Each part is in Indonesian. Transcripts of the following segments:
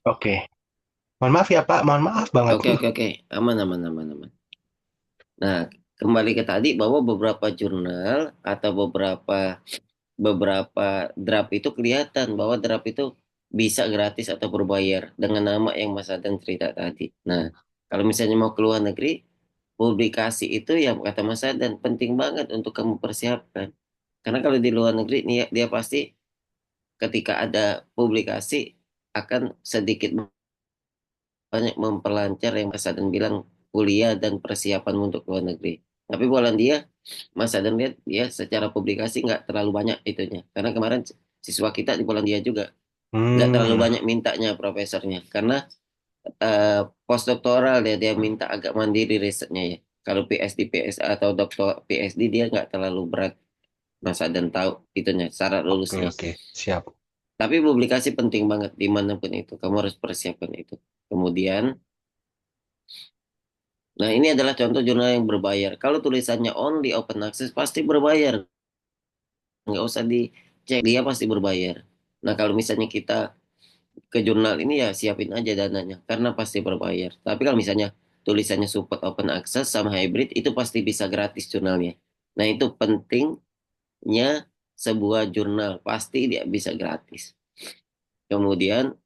Oke. Mohon maaf ya Pak, mohon maaf banget. Oke, oke, oke. Aman, aman, aman, aman. Nah, kembali ke tadi bahwa beberapa jurnal atau beberapa beberapa draft itu kelihatan bahwa draft itu bisa gratis atau berbayar dengan nama yang Mas Adan cerita tadi. Nah, kalau misalnya mau ke luar negeri, publikasi itu yang kata Mas Adan penting banget untuk kamu persiapkan. Karena kalau di luar negeri dia pasti ketika ada publikasi akan sedikit banyak memperlancar yang Mas Adan bilang kuliah dan persiapan untuk luar negeri. Tapi Polandia, Mas Adan lihat ya secara publikasi nggak terlalu banyak itunya. Karena kemarin siswa kita di Polandia juga nggak terlalu Hmm, banyak mintanya profesornya. Karena postdoktoral dia minta agak mandiri risetnya ya. Kalau PhD, PhD atau doktor PhD dia nggak terlalu berat. Mas Adan tahu itunya, syarat oke lulusnya. oke, siap. Tapi publikasi penting banget dimanapun itu. Kamu harus persiapkan itu. Kemudian, nah ini adalah contoh jurnal yang berbayar. Kalau tulisannya only open access pasti berbayar. Nggak usah dicek, dia pasti berbayar. Nah kalau misalnya kita ke jurnal ini ya siapin aja dananya. Karena pasti berbayar. Tapi kalau misalnya tulisannya support open access sama hybrid itu pasti bisa gratis jurnalnya. Nah itu pentingnya sebuah jurnal. Pasti dia bisa gratis. Kemudian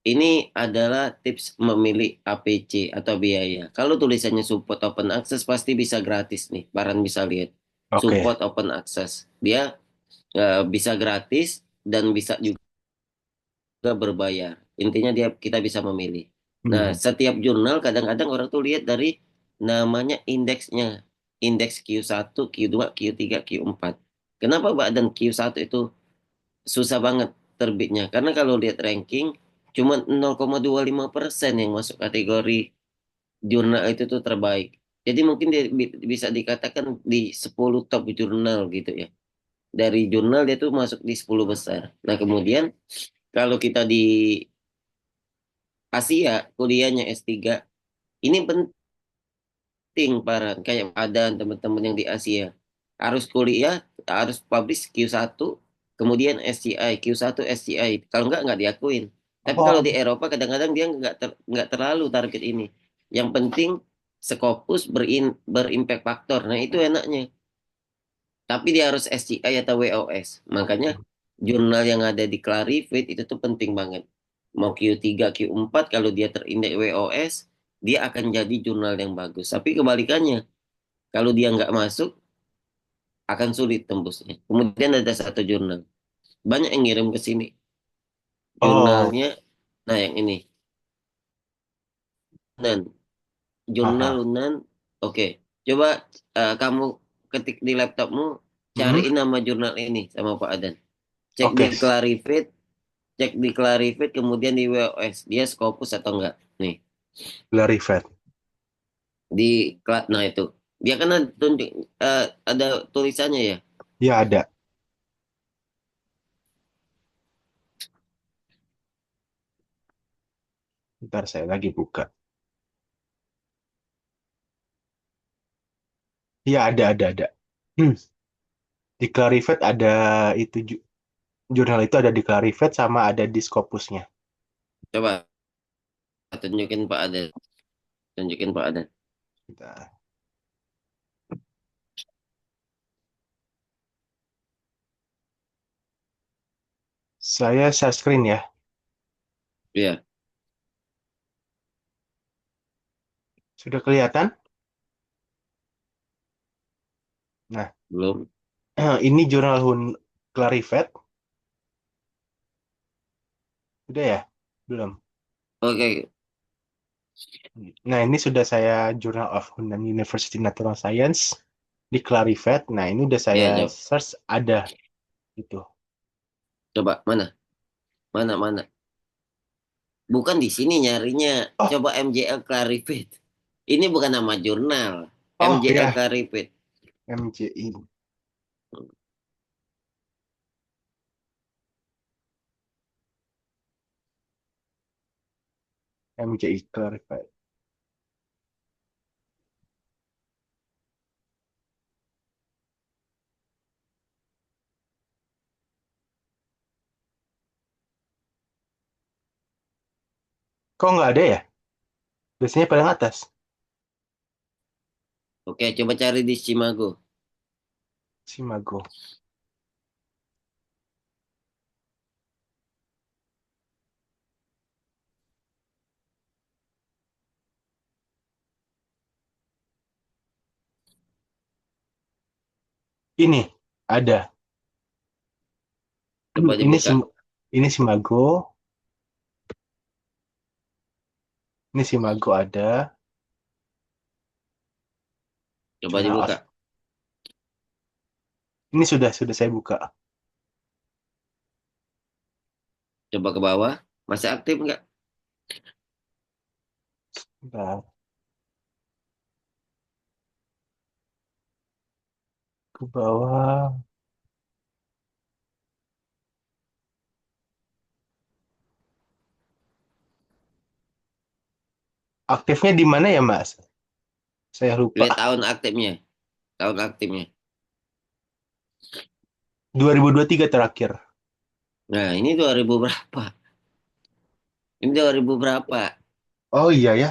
ini adalah tips memilih APC atau biaya. Kalau tulisannya support open access pasti bisa gratis nih. Baran bisa lihat. Oke. Support open access. Dia bisa gratis dan bisa juga berbayar. Intinya dia kita bisa memilih. Nah, Hmm, setiap jurnal kadang-kadang orang tuh lihat dari namanya indeksnya. Indeks Q1, Q2, Q3, Q4. Kenapa Pak dan Q1 itu susah banget terbitnya? Karena kalau lihat ranking cuma 0,25% yang masuk kategori jurnal itu tuh terbaik. Jadi mungkin dia bisa dikatakan di 10 top jurnal gitu ya. Dari jurnal dia tuh masuk di 10 besar. Nah, kemudian kalau kita di Asia, kuliahnya S3, ini penting para kayak ada teman-teman yang di Asia. Harus kuliah, harus publish Q1, kemudian SCI, Q1 SCI. Kalau nggak diakuin. Tapi kalau di oh, Eropa kadang-kadang dia nggak terlalu target ini. Yang penting Scopus berimpact faktor. Nah, itu enaknya. Tapi dia harus SCI atau WOS. Makanya oke. jurnal yang ada di Clarivate itu tuh penting banget. Mau Q3, Q4 kalau dia terindeks WOS, dia akan jadi jurnal yang bagus. Tapi kebalikannya, kalau dia nggak masuk, akan sulit tembusnya. Kemudian ada satu jurnal. Banyak yang ngirim ke sini. Oh, Jurnalnya, nah yang ini. Unan. Jurnal aha. Unan. Oke. Coba kamu ketik di laptopmu, Hmm, cariin nama jurnal ini sama Pak Adan. Cek di oke. Clarivate, cek di Clarivate kemudian di WOS dia Scopus atau enggak nih Clarivate. nah itu dia kan ada tulisannya ya. Ya ada. Ntar saya lagi buka. Ya ada. Hmm, di Clarivate ada itu jurnal itu ada di Clarivate sama ada di Scopusnya. Coba tunjukin Pak Aden, tunjukin Pak Aden. Bentar. Saya share screen ya. Iya, Sudah kelihatan? Nah, belum. ini jurnal Clarivate. Udah ya? Belum. Oke. Nah, ini sudah saya Journal of Hunan University Natural Science di Clarivate. Nah, ini udah saya Ya, coba search ada itu. coba mana mana mana bukan di sini nyarinya. Oh, Coba MJL Clarivate, ini bukan nama jurnal. oh MJL ya, Clarivate. MJI, MJI Clarivate. Kok nggak ada ya? Biasanya paling atas. Oke, coba cari di Cimago. Simago. Ini ada. Coba Ini dibuka. sim ini Simago. Ini Simago ada. Coba Jurnal dibuka. Ini sudah saya buka. Coba ke bawah. Masih aktif nggak? Bentar, ke bawah. Aktifnya di mana ya, Mas? Saya lupa. Lihat tahun aktifnya. Tahun aktifnya. 2023 terakhir. Nah, ini 2000 berapa? Ini 2000 berapa? Oh iya ya.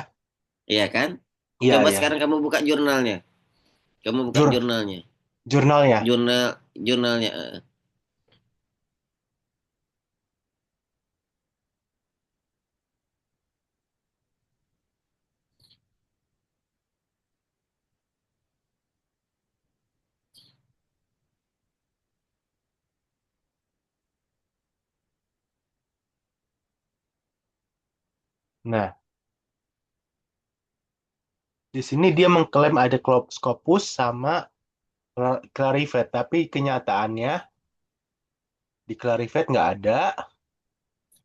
Iya kan? Iya Coba ya. sekarang kamu buka jurnalnya. Kamu buka Jur jurnalnya. Jurnalnya. Jurnalnya. Nah, di sini dia mengklaim ada Scopus sama Clarivate, tapi kenyataannya di Clarivate nggak ada.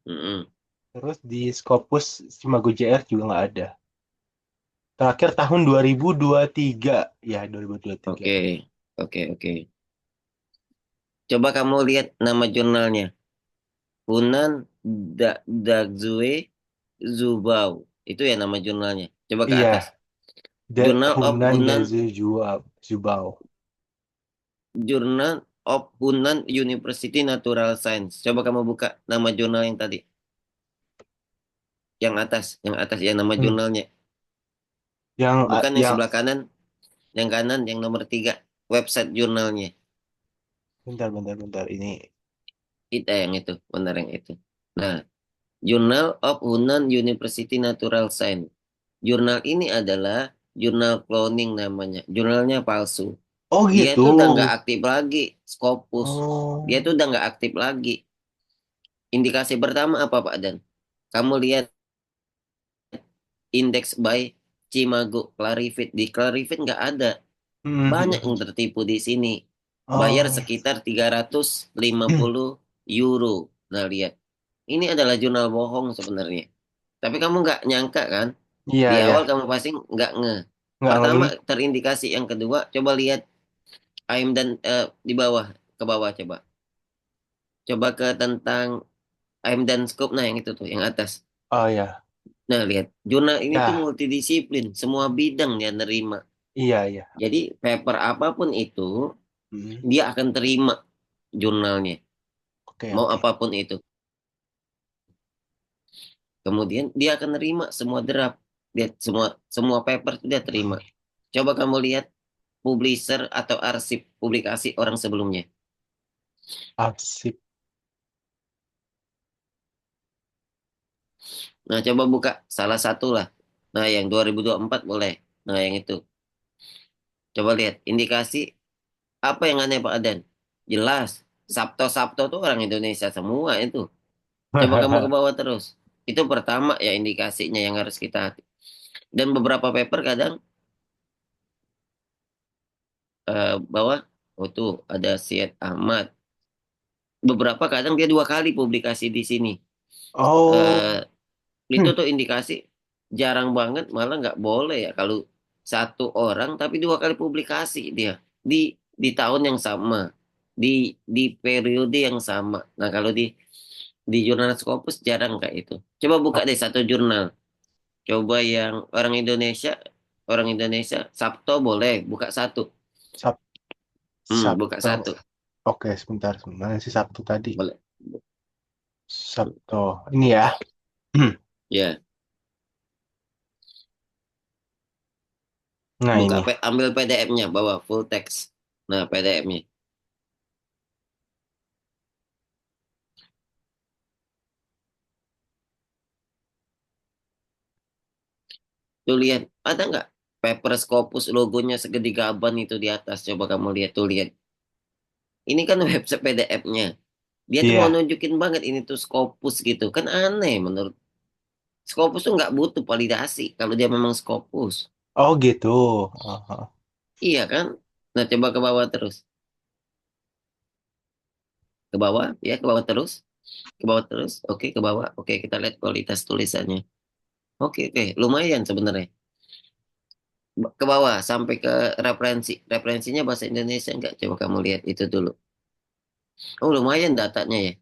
Mm-mm. Terus di Scopus Simago JR juga nggak ada. Terakhir tahun 2023. Ya, 2023. Oke, oke, oke. Coba kamu lihat nama jurnalnya. Hunan Dagzue Zubao. Itu ya nama jurnalnya. Coba ke atas. Iya, Journal of Hunan Hunan Dazu Zubao. Journal of Hunan University Natural Science. Coba kamu buka nama jurnal yang tadi. Yang atas ya nama Hmm. jurnalnya. Yang Bukan yang yang sebelah kanan, yang kanan yang nomor 3 website jurnalnya. bentar ini. Itu yang itu, benar yang itu. Nah, Journal of Hunan University Natural Science. Jurnal ini adalah jurnal cloning namanya. Jurnalnya palsu. Oh Dia gitu. itu udah nggak aktif lagi, Scopus. Dia Oh. itu udah nggak aktif lagi. Indikasi pertama apa Pak Dan? Kamu lihat indeks by Cimago, Clarivate. Di Clarivate nggak ada. Banyak yang tertipu di sini. Bayar Oh. sekitar 350 euro. Nah, lihat. Ini adalah jurnal bohong sebenarnya. Tapi kamu nggak nyangka kan? Iya Di ya. awal kamu pasti nggak nge. Nggak Pertama ngeli. terindikasi, yang kedua coba lihat AIM dan di bawah, ke bawah coba. Coba ke tentang AIM dan scope, nah yang itu tuh, yang atas. Oh ya. Nah, lihat. Jurnal ini tuh Ya. multidisiplin, semua bidang dia nerima. Iya ya. Jadi paper apapun itu Hmm. dia akan terima jurnalnya, Oke mau oke. apapun itu. Kemudian dia akan nerima semua draft, dia semua semua paper itu dia terima. Coba kamu lihat publisher atau arsip publikasi orang sebelumnya. Arsip. Nah, coba buka salah satu lah. Nah, yang 2024 boleh. Nah, yang itu. Coba lihat indikasi apa yang aneh Pak Adan. Jelas, Sabto-Sabto tuh orang Indonesia semua itu. Coba kamu ke bawah terus. Itu pertama ya indikasinya yang harus kita hati. Dan beberapa paper kadang bawah, oh tuh ada Syed Ahmad. Beberapa kadang dia 2 kali publikasi di sini. Eh, Oh. itu tuh indikasi jarang banget, malah nggak boleh ya kalau satu orang tapi 2 kali publikasi dia di tahun yang sama, di periode yang sama. Nah, kalau di jurnal Scopus jarang kayak itu. Coba buka Oh, deh satu jurnal. Coba yang orang Indonesia, Sabto boleh buka satu. Sab Buka Sabto. satu. Oke, sebentar. Mana sih Sabtu tadi? Boleh. Sabto. Ini ya. Ya. Nah Buka, ini. ambil PDF-nya, bawa full text. Nah, PDF-nya. Tuh lihat, ada nggak paper Scopus logonya segede gaban itu di atas? Coba kamu lihat tuh lihat. Ini kan website PDF-nya. Dia tuh mau Iya. nunjukin banget ini tuh Scopus gitu. Kan aneh menurut. Scopus tuh nggak butuh validasi kalau dia memang Scopus. Oh gitu. Aha. Iya kan? Nah, coba ke bawah terus. Ke bawah, ya ke bawah terus. Ke bawah terus. Oke, ke bawah. Oke, kita lihat kualitas tulisannya. Oke, oke. Lumayan sebenarnya. Ke bawah sampai ke referensi. Referensinya bahasa Indonesia nggak? Coba kamu lihat itu dulu. Oh, lumayan datanya ya.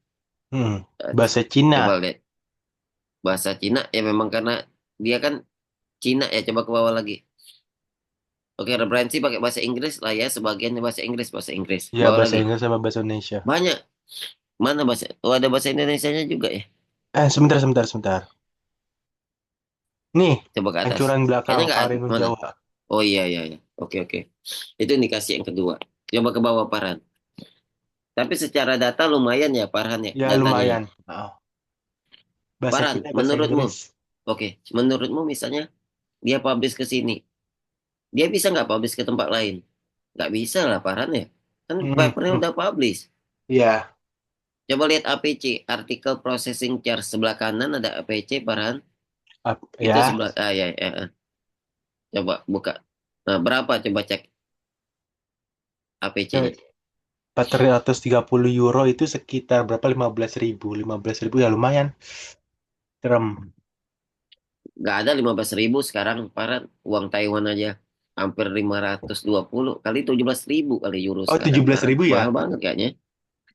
Hmm. Bahasa Cina. Coba lihat. Bahasa Cina ya memang karena dia kan Cina ya. Coba ke bawah lagi. Oke, referensi pakai bahasa Inggris lah ya. Sebagiannya bahasa Inggris, bahasa Inggris. Ya Bawah bahasa lagi. Inggris sama bahasa Indonesia. Banyak. Mana bahasa? Oh, ada bahasa Indonesianya juga ya. Sebentar, sebentar, sebentar. Nih, Coba ke atas. hancuran belakang Kayaknya nggak ada. Parinu Mana? Jawa. Oh iya, iya, iya. Oke, oke. Itu indikasi yang kedua. Coba ke bawah Farhan. Tapi secara data lumayan ya Farhan ya Ya datanya ya. lumayan. Bahasa Farhan, Cina, bahasa menurutmu? Inggris. Oke, menurutmu misalnya dia publish ke sini. Dia bisa nggak publish ke tempat lain? Nggak bisa lah Farhan ya. Kan Hmm. papernya Hmm. udah publish. Ya, Coba lihat APC, Article Processing Charge. Sebelah kanan ada APC Farhan. Itu ya. sebelah, ya, ya, ya. Coba buka. Nah, berapa coba cek Ya, APC-nya? 430 euro itu sekitar berapa? 15.000. 15.000 ya lumayan. Serem. Nggak ada 15.000 sekarang Farhan. Uang Taiwan aja hampir 520 kali 17.000 kali euro Oh, sekarang tujuh belas Farhan. ribu Mahal ya? banget kayaknya.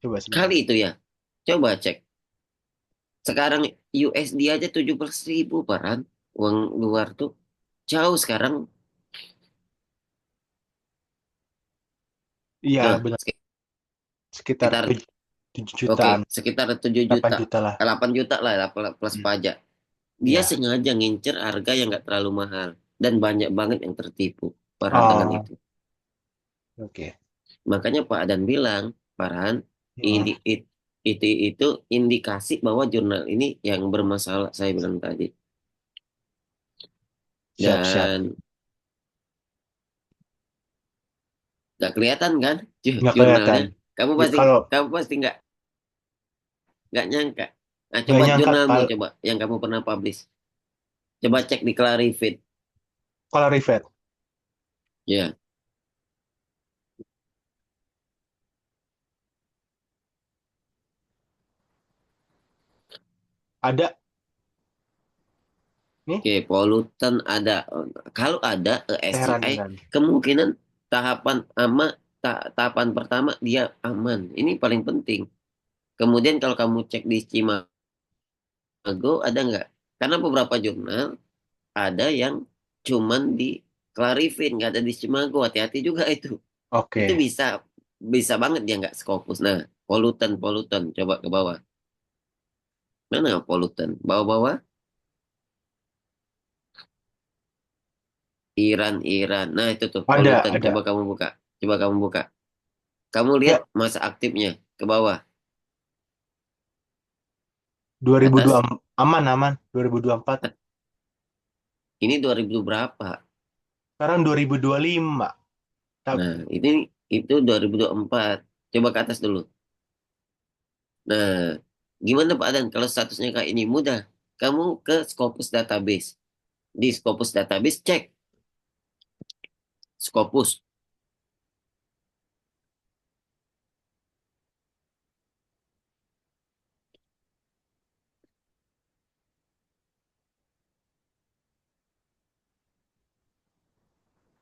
Coba sebentar. Kali itu ya. Coba cek. Sekarang USD aja 17.000 Farhan. Uang luar tuh jauh sekarang. Iya, Nah, benar. Sekitar sekitar 7 oke, jutaan. sekitar 7 8 juta. juta lah. 8 juta lah plus Hmm. pajak. Dia Ya. sengaja ngincer harga yang nggak terlalu mahal. Dan banyak banget yang tertipu Farhan dengan Oh, itu. oke. Makanya Pak Adan bilang, Farhan, Hmm. ini itu indikasi bahwa jurnal ini yang bermasalah, saya bilang tadi. Siap, siap. Dan nggak kelihatan kan Nggak kelihatan. jurnalnya? Kamu Ya, pasti kalau kamu pasti nggak nyangka. Nah, nggak coba nyangka, jurnalmu coba yang kamu pernah publish. Coba cek di Clarivate. kalau rivet. Ya, Ada nih, oke, polutan ada. Kalau ada heran, SCI, heran. kemungkinan tahapan tahapan pertama dia aman. Ini paling penting. Kemudian kalau kamu cek di Cimago ada nggak? Karena beberapa jurnal ada yang cuman di Clarivate, nggak ada di Cimago. Hati-hati juga itu. Itu Oke. bisa bisa banget dia nggak Scopus. Nah, polutan polutan coba ke bawah. Mana polutan? Bawah-bawah. Iran Iran. Nah, itu tuh polutan. Ada. Coba kamu buka. Coba kamu buka. Kamu lihat Ya, masa aktifnya ke bawah, dua ke ribu dua atas. aman, aman. 2024. Ini 2000 berapa? Sekarang 2025. Nah, ini itu 2024. Coba ke atas dulu. Nah, gimana Pak Adan kalau statusnya kayak ini? Mudah. Kamu ke Scopus Database. Di Scopus Database cek Scopus.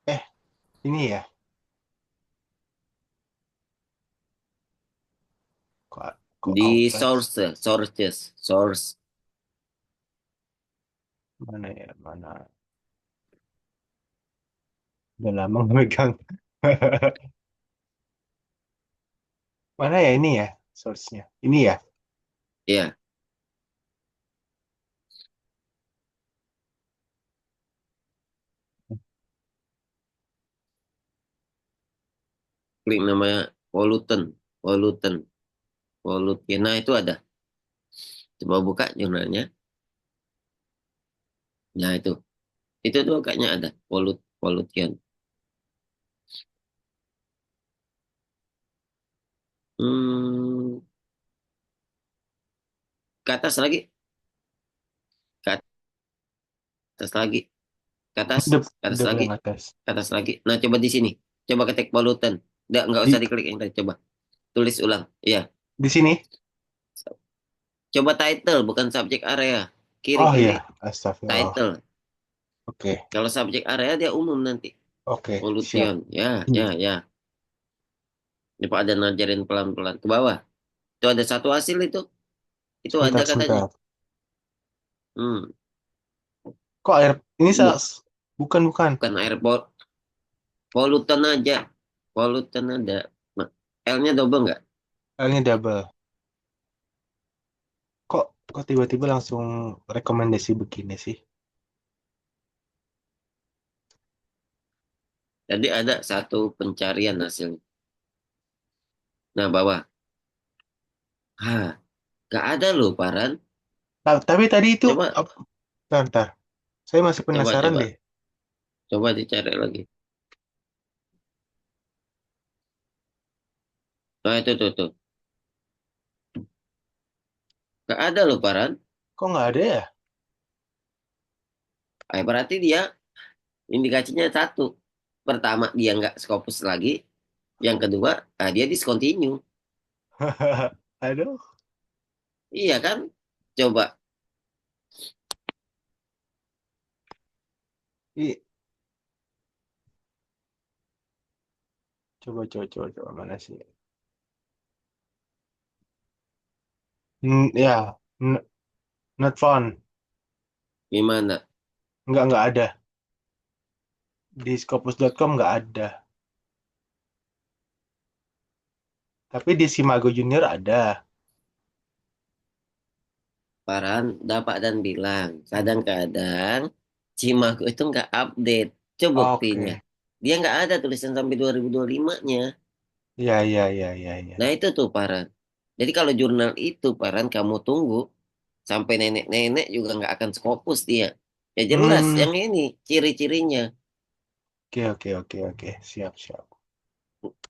Eh, ini ya. Kok Di Outlets? source, sources, source. Mana ya? Mana? Udah lama nggak megang. Mana ya ini ya? Source-nya. Ini ya. Ya, Klik namanya pollutant, pollutant, pollutant. Nah, itu ada. Coba buka jurnalnya. Nah, itu tuh kayaknya ada pollution. Hmm, ke atas lagi, ke atas lagi, Udah, ke atas udah lagi, paling atas. ke atas lagi. Nah, coba di sini. Coba ketik pollutant. Nggak usah Di diklik yang tadi. Coba tulis ulang. Iya. di sini. Coba title, bukan subject area. Kiri, Oh kiri, ya, astagfirullah. title. Oke, Kalau subject area dia umum nanti. oke, siap. Pollution. Ya, Hmm. ya, ya. Ini Pak ada ngajarin pelan-pelan ke bawah. Itu ada satu hasil itu. Itu ada Sebentar, katanya. sebentar. Hmm. Kok air ini Bu- bukan bukan. Bukan air pollutant aja. Pollutant ada. Nah, L-nya double nggak? L-nya double. Kok kok tiba-tiba langsung rekomendasi begini sih? Jadi ada satu pencarian hasilnya. Nah, bawah. Hah, nggak ada loh, Paran. Tapi tadi itu Coba, bentar, bentar. Saya masih coba, penasaran deh. coba. Coba dicari lagi. Nah, itu tuh, tuh. Nggak ada loh, Paran. Kok nggak ada ya? Berarti dia indikasinya satu. Pertama, dia nggak Scopus lagi. Yang kedua, dia discontinue. Aduh. Iya kan? Coba. Ih, coba mana sih? Ya, not found. Gimana? Nggak ada. Di scopus.com nggak ada. Tapi di Simago Junior ada. Paran, dapat dan bilang. Kadang-kadang Cimago itu nggak update. Coba buktinya. Oke. Dia nggak ada tulisan sampai 2025-nya. Ya. Nah itu tuh Paran. Jadi kalau jurnal itu Paran kamu tunggu sampai nenek-nenek juga nggak akan Scopus dia. Ya jelas Hmm, yang ini ciri-cirinya. oke. Siap, siap.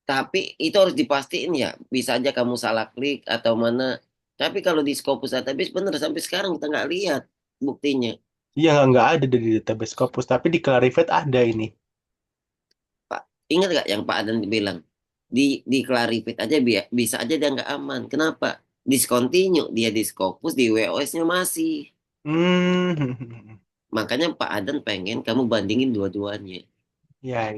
Tapi itu harus dipastiin ya. Bisa aja kamu salah klik atau mana. Tapi kalau di Scopus database bener sampai sekarang kita nggak lihat buktinya. Iya, nggak ada di database Scopus. Tapi di Clarivate ada ini. Pak, ingat nggak yang Pak Adan bilang? Di Clarivate aja bisa aja dia nggak aman. Kenapa? Discontinue dia di Scopus di WOS-nya masih. Hmm, Makanya Pak Adan pengen kamu bandingin dua-duanya. ya.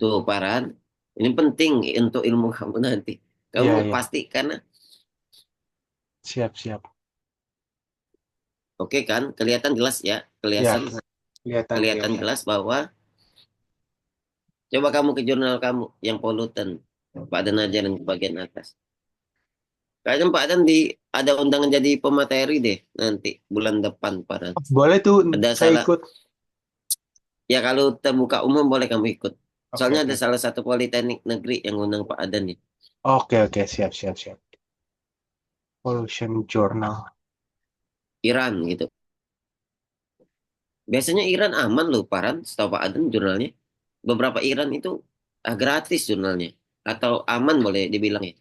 Tuh, Paran. Ini penting untuk ilmu kamu nanti. Kamu Ya. pasti karena Siap. oke kan? Kelihatan jelas ya. Ya, Kelihatan kelihatan kelihatan. jelas bahwa coba kamu ke jurnal kamu yang pollutan. Pak Adan aja yang bagian atas. Kayaknya Pak Adan ada undangan jadi pemateri deh nanti bulan depan, Paran. Boleh tuh, Ada saya salah ikut. ya kalau terbuka umum boleh kamu ikut. Oke, Soalnya oke, ada oke. salah satu politeknik negeri yang undang Pak Adan nih. Oke, siap. Pollution Journal. Iran gitu. Biasanya Iran aman loh, Paran. Setahu Pak Adan jurnalnya. Beberapa Iran itu gratis jurnalnya. Atau aman boleh dibilang ya.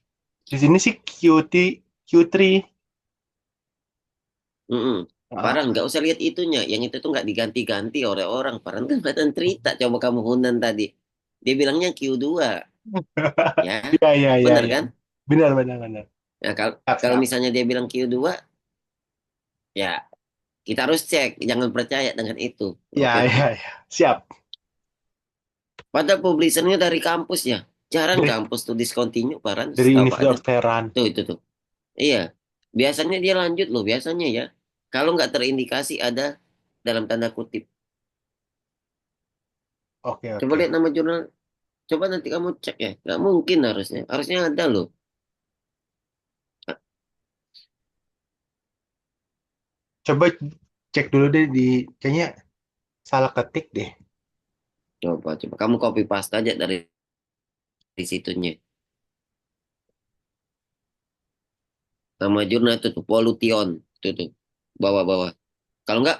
Di sini sih Q3. Mm-mm. Ah, Paran nggak usah lihat itunya. Yang itu tuh nggak diganti-ganti oleh orang. Paran kan kelihatan cerita. Coba kamu Hunan tadi. Dia bilangnya Q2. Ya, bener ya. kan? Benar. Nah, kalau kalau Siap. misalnya dia bilang Q2, ya kita harus cek. Jangan percaya dengan itu. Oke kan? Ya. Siap. Padahal publishernya dari kampus ya. Jarang Dari kampus tuh discontinue, Paran. dari Setahu Pak University Adan. of Tehran. Tuh, itu tuh. Iya. Biasanya dia lanjut loh. Biasanya ya. Kalau nggak terindikasi ada dalam tanda kutip. Coba Oke. lihat nama jurnal. Coba nanti kamu cek ya. Nggak mungkin harusnya. Harusnya ada loh. Coba cek dulu deh kayaknya salah ketik deh. Coba. Kamu copy paste aja dari situnya. Nama jurnal itu tuh Pollution. Itu tuh. Bawah-bawah. Kalau enggak,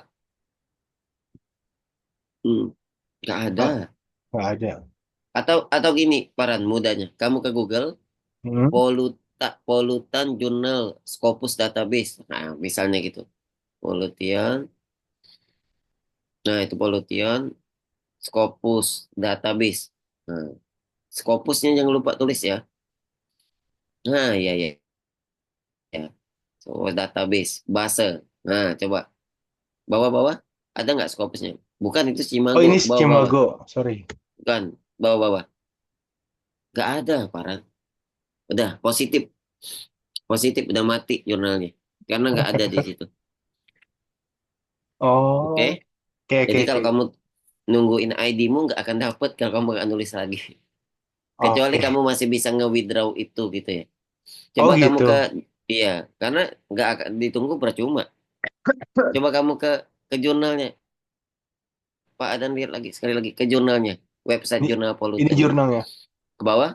hmm, nggak ada. Ah, nggak ada. Atau gini, Paran, mudahnya. Kamu ke Google, Hmm. Polutan Jurnal Scopus Database. Nah, misalnya gitu. Pollution. Nah, itu Pollution Scopus Database. Nah, Scopusnya jangan lupa tulis ya. Nah, iya, iya, ya. So, database, base. Nah, coba bawah-bawah. Ada nggak Scopusnya? Bukan, itu Oh, Simago. ini Bawah-bawah. Cimago. Sorry. Bukan, bawah-bawah. Nggak ada, Paran. Udah, positif. Positif, udah mati jurnalnya. Karena nggak ada di situ. Oke? Oh, oke, oke, Jadi kalau oke. kamu nungguin ID-mu nggak akan dapet kalau kamu nggak nulis lagi. Kecuali Oke. kamu masih bisa nge-withdraw itu gitu ya. Oh, Coba kamu ke, gitu. iya, karena nggak akan ditunggu percuma. Coba kamu ke jurnalnya. Pak Adan lihat lagi, sekali lagi ke jurnalnya. Website Ini, jurnal ini polutannya. jurnalnya. Ke bawah,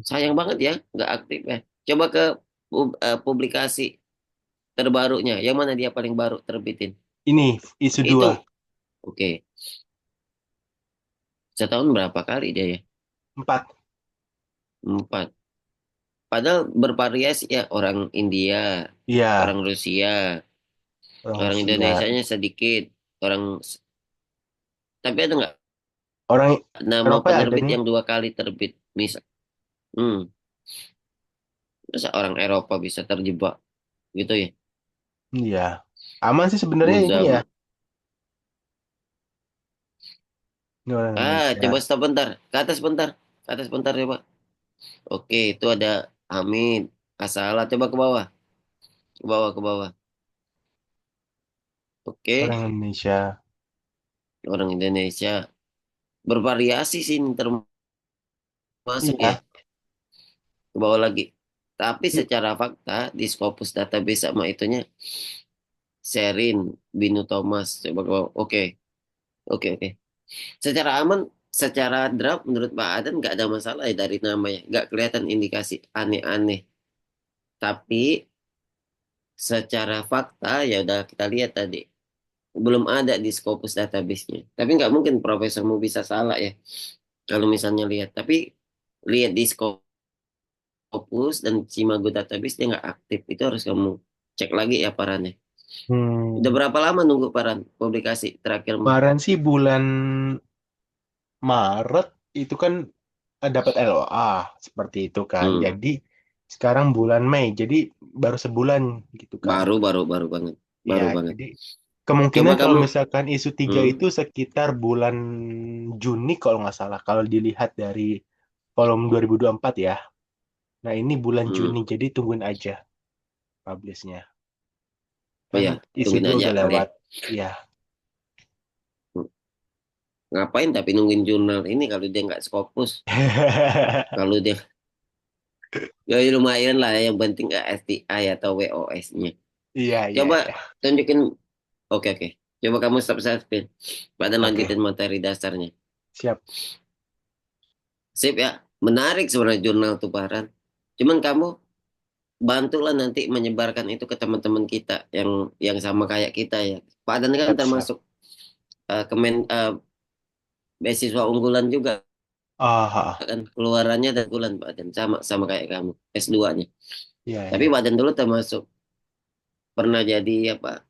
sayang banget ya, nggak aktif ya. Coba ke publikasi terbarunya. Yang mana dia paling baru terbitin? Ini isu Itu, 2. oke. Setahun berapa kali dia ya? 4. 4. Padahal bervariasi ya, orang India, Iya, orang Rusia, orang orang Rusia. Indonesianya sedikit, orang tapi ada nggak Orang nama Eropa ada penerbit nih. yang 2 kali terbit? Misal, hmm, masa orang Eropa bisa terjebak gitu ya? Iya. Aman sih sebenarnya ini ya. Muzam, Ini orang Indonesia. coba stop bentar, ke atas bentar coba. Oke, itu ada Hamid, Asala, coba ke bawah, ke bawah, ke bawah. Oke, Orang Indonesia. orang Indonesia bervariasi sih ini termasuk ya, Iya. ke bawah lagi. Tapi I- secara fakta di Scopus database sama itunya Sherin, Binu Thomas, coba ke bawah. Oke, oke, oke. Secara aman, secara draft menurut Pak Adan nggak ada masalah ya dari namanya, nggak kelihatan indikasi aneh-aneh. Tapi secara fakta ya udah kita lihat tadi belum ada di Scopus database-nya. Tapi nggak mungkin profesormu bisa salah ya kalau misalnya lihat. Tapi lihat di Scopus dan Cimago database dia nggak aktif. Itu harus kamu cek lagi ya parannya. Udah Hmm. berapa lama nunggu paran publikasi terakhir mah? Kemarin sih bulan Maret itu kan dapat LOA seperti itu kan. Hmm, Jadi sekarang bulan Mei. Jadi baru sebulan gitu kan. baru banget, Iya, baru banget. jadi Coba kemungkinan kalau kamu, misalkan isu 3 hmm, itu sekitar bulan Juni kalau nggak salah. Kalau dilihat dari volume 2024 ya. Nah, ini bulan hmm. Juni, jadi tungguin aja publishnya. Oh Kan ya, isu tungguin 2 aja udah kali ya. lewat. Iya, Ngapain tapi nungguin jurnal ini kalau dia nggak Scopus? Kalau dia, ya lumayan lah, yang penting nggak STI atau WOS-nya. iya, iya, Coba iya. tunjukin, oke, oke. Coba kamu stop share. Pada Oke, lanjutin materi dasarnya. siap. Sip ya, menarik sebenarnya jurnal tuh Baran. Cuman kamu bantulah nanti menyebarkan itu ke teman-teman kita yang sama kayak kita ya. Pak Dan kan Siap, siap. termasuk beasiswa unggulan juga Ah, ah, kan, keluarannya dan unggulan Pak Dan sama sama kayak kamu S2-nya. iya, Tapi iya. Pak Dan dulu termasuk pernah jadi apa?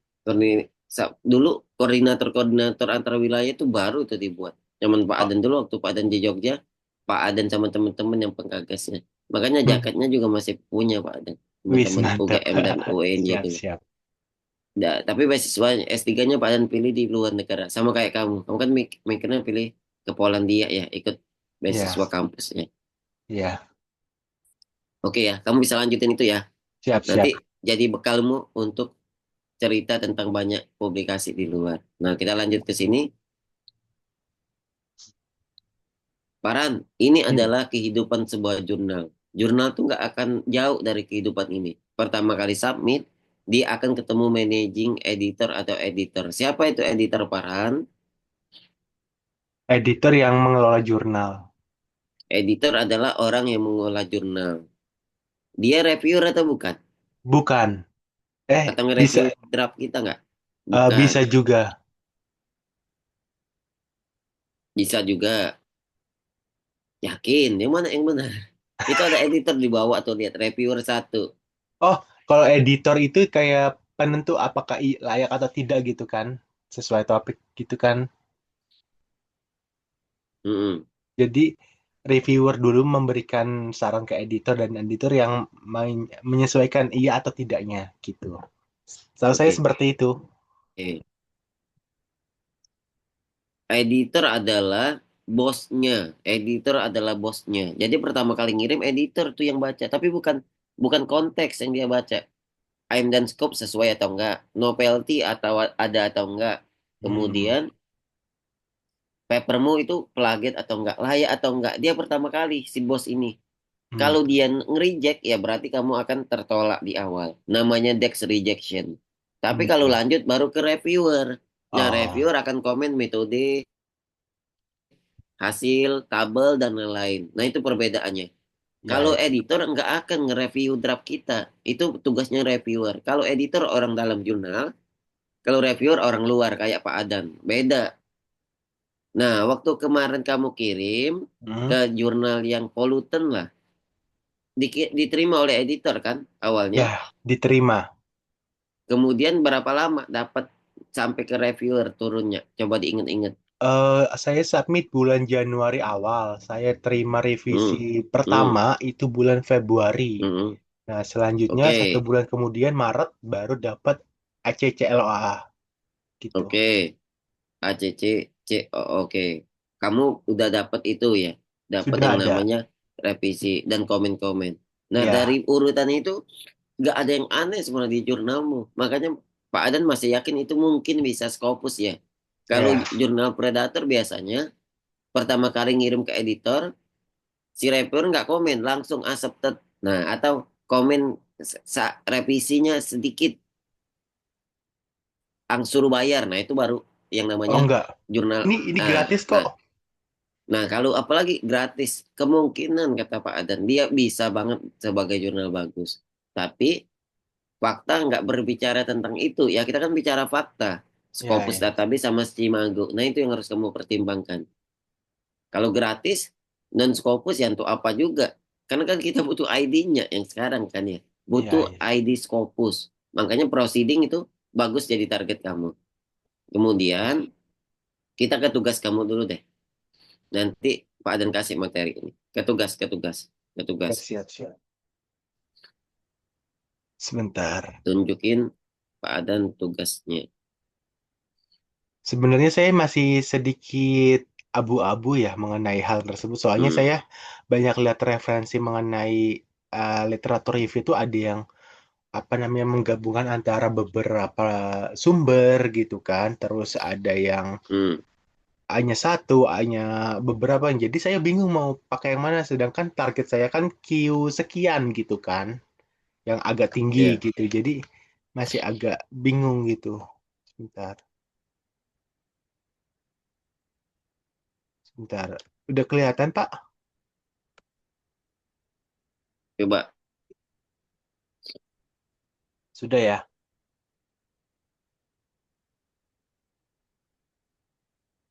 Dulu koordinator antar wilayah itu baru itu dibuat. Zaman Pak Oh, Aden dulu waktu Pak Aden di Jogja, Pak Aden sama teman-teman yang penggagasnya. Makanya hmm. jaketnya juga masih punya Pak Aden, Wis, teman-teman mantap. UGM dan UNJ Siap, dulu. siap. Tapi beasiswa S3-nya Pak Aden pilih di luar negara, sama kayak kamu. Kamu kan mikirnya pilih ke Polandia ya, ikut Iya, beasiswa kampusnya. iya. Oke ya, kamu bisa lanjutin itu ya. Siap, Nanti siap. jadi bekalmu untuk cerita tentang banyak publikasi di luar. Nah, kita lanjut ke sini. Paran, ini Hmm. adalah kehidupan sebuah jurnal. Jurnal tuh nggak akan jauh dari kehidupan ini. Pertama kali submit, dia akan ketemu managing editor atau editor. Siapa itu editor, Paran? Editor yang mengelola jurnal. Editor adalah orang yang mengolah jurnal. Dia reviewer atau bukan? Bukan. Atau Bisa nge-review draft kita nggak? Bukan. bisa juga. Bisa juga. Yakin, yang mana yang benar? Itu ada editor di bawah tuh, lihat reviewer satu. Oh, kalau editor itu kayak penentu apakah layak atau tidak gitu kan, sesuai topik gitu kan. Mm-mm. Jadi reviewer dulu memberikan saran ke editor dan editor yang menyesuaikan iya atau tidaknya gitu. Setahu saya Oke. seperti itu. Editor adalah bosnya. Editor adalah bosnya. Jadi pertama kali ngirim editor tuh yang baca, tapi bukan bukan konteks yang dia baca. Aim dan scope sesuai atau enggak, novelty atau ada atau enggak. Hmm. Kemudian papermu itu plagiat atau enggak, layak atau enggak. Dia pertama kali si bos ini. Hmm. Kalau dia nge-reject ya berarti kamu akan tertolak di awal. Namanya Dex rejection. Tapi kalau Hmm. lanjut baru ke reviewer. Nah, Oh, reviewer akan komen metode, hasil, tabel, dan lain-lain. Nah, itu perbedaannya. ya, Kalau ya. editor nggak akan nge-review draft kita. Itu tugasnya reviewer. Kalau editor orang dalam jurnal, kalau reviewer orang luar kayak Pak Adan. Beda. Nah, waktu kemarin kamu kirim Hmm. ke jurnal yang pollutan lah, diterima oleh editor kan awalnya. Ya, diterima. Kemudian berapa lama dapat sampai ke reviewer turunnya? Coba diingat-ingat. Saya submit bulan Januari awal. Saya terima revisi Hmm, pertama hmm, itu bulan Februari. hmm. Nah, selanjutnya satu Oke, bulan kemudian Maret baru dapat ACCLOA gitu. oke. ACC, oke. Kamu udah dapat itu ya, dapat Sudah yang ada. namanya revisi dan komen-komen. Nah, dari Ya, urutan itu nggak ada yang aneh sebenarnya di jurnalmu. Makanya Pak Adan masih yakin itu mungkin bisa Scopus ya. Kalau ya. jurnal Predator biasanya pertama kali ngirim ke editor, si reviewer nggak komen, langsung accepted. Nah, atau komen revisinya sedikit, suruh bayar. Nah, itu baru yang Oh namanya enggak. jurnal. Ini Nah, gratis nah, kok. Nah, kalau apalagi gratis, kemungkinan kata Pak Adan, dia bisa banget sebagai jurnal bagus. Tapi fakta nggak berbicara tentang itu. Ya kita kan bicara fakta. Ya, Scopus ya. database sama Simago. Nah, itu yang harus kamu pertimbangkan. Kalau gratis, non Scopus ya untuk apa juga. Karena kan kita butuh ID-nya yang sekarang kan ya. Iya, Butuh iya. ID Scopus. Makanya proceeding itu bagus jadi target kamu. Kemudian kita ke tugas kamu dulu deh. Nanti Pak Adan kasih materi ini. Ke tugas. Siap, siap. Sebentar. Tunjukin Pak Adan tugasnya. Sebenarnya saya masih sedikit abu-abu ya mengenai hal tersebut. Soalnya Hmm, saya banyak lihat referensi mengenai literatur review itu ada yang apa namanya menggabungkan antara beberapa sumber gitu kan. Terus ada yang hmm, hanya satu, hanya beberapa. Jadi saya bingung mau pakai yang mana. Sedangkan target saya kan Q sekian gitu kan, yang agak tinggi ya. gitu. Jadi masih agak bingung gitu. Sebentar, sebentar. Udah kelihatan, Pak? Coba, Sudah ya.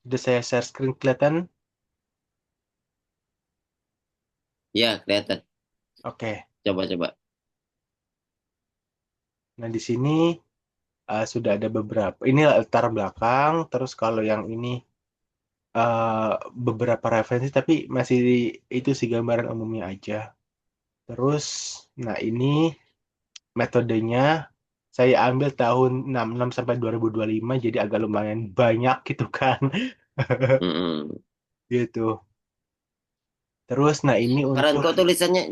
Sudah saya share screen kelihatan. ya kelihatan. Oke. Coba. Nah, di sini sudah ada beberapa. Ini latar belakang. Terus kalau yang ini eh, beberapa referensi, tapi masih itu sih gambaran umumnya aja. Terus, nah ini metodenya saya ambil tahun 66 sampai 2025 jadi agak lumayan banyak gitu kan. Hmm. Gitu. Terus nah ini Paran untuk kok tulisannya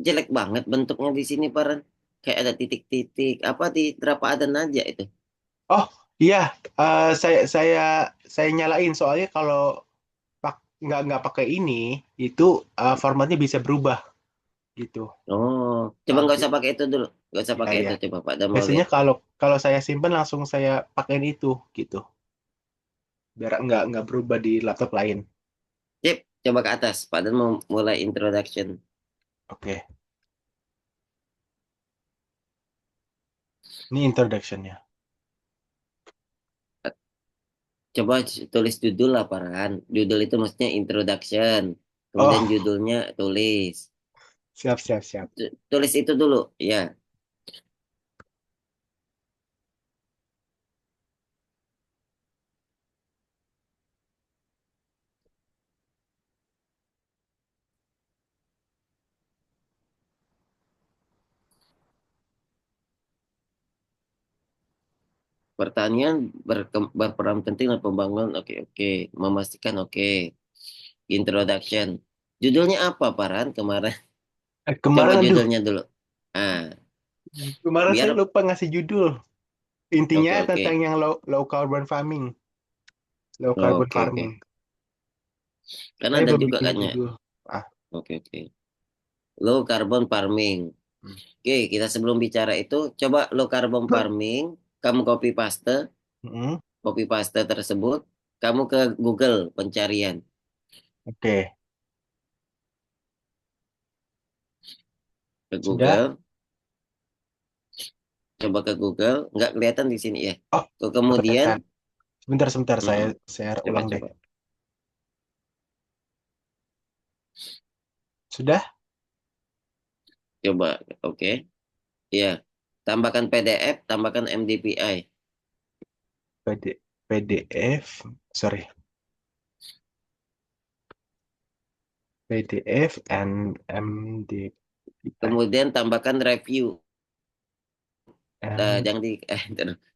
jelek banget bentuknya di sini Paran. Kayak ada titik-titik. Apa di Pak Adan aja itu. oh iya saya nyalain soalnya kalau nggak pakai ini itu formatnya bisa berubah gitu. Oh, coba nggak Oke. usah pakai itu dulu. Nggak usah Ya pakai ya. itu. Coba Pak Adan mau Biasanya lihat. kalau kalau saya simpen langsung saya pakein itu gitu. Biar nggak berubah di laptop lain. Cip, coba ke atas. Pak Adan mau mulai introduction. Oke. Ini introduction-nya. Coba tulis judul laporan. Judul itu maksudnya introduction. Kemudian Oh, judulnya tulis. siap, siap, siap. Tulis itu dulu, ya. Pertanian berperan penting dalam pembangunan. Oke, oke. Memastikan oke. Introduction. Judulnya apa, Paran? Kemarin. Coba Kemarin, aduh, judulnya dulu. Ah, kemarin saya biar lupa ngasih judul. Intinya oke, oke. tentang yang low carbon farming, low carbon Oke, oke. farming. Kan Saya ada belum juga bikin kan ya. judul. Ah, Oke, oke. Low carbon farming. hmm. Oke, kita sebelum bicara itu, coba low carbon farming, kamu Hmm, copy paste tersebut, kamu ke Google pencarian, oke, ke sudah. Google, coba ke Google, nggak kelihatan di sini ya. Oh, Kemudian, kelihatan. Sebentar, sebentar, saya mm-mm, share coba ulang deh. coba, Sudah? coba, oke, ya, tambahkan PDF, tambahkan MDPI, PDF, sorry, PDF and MDPI. kemudian tambahkan review, M, jangan di,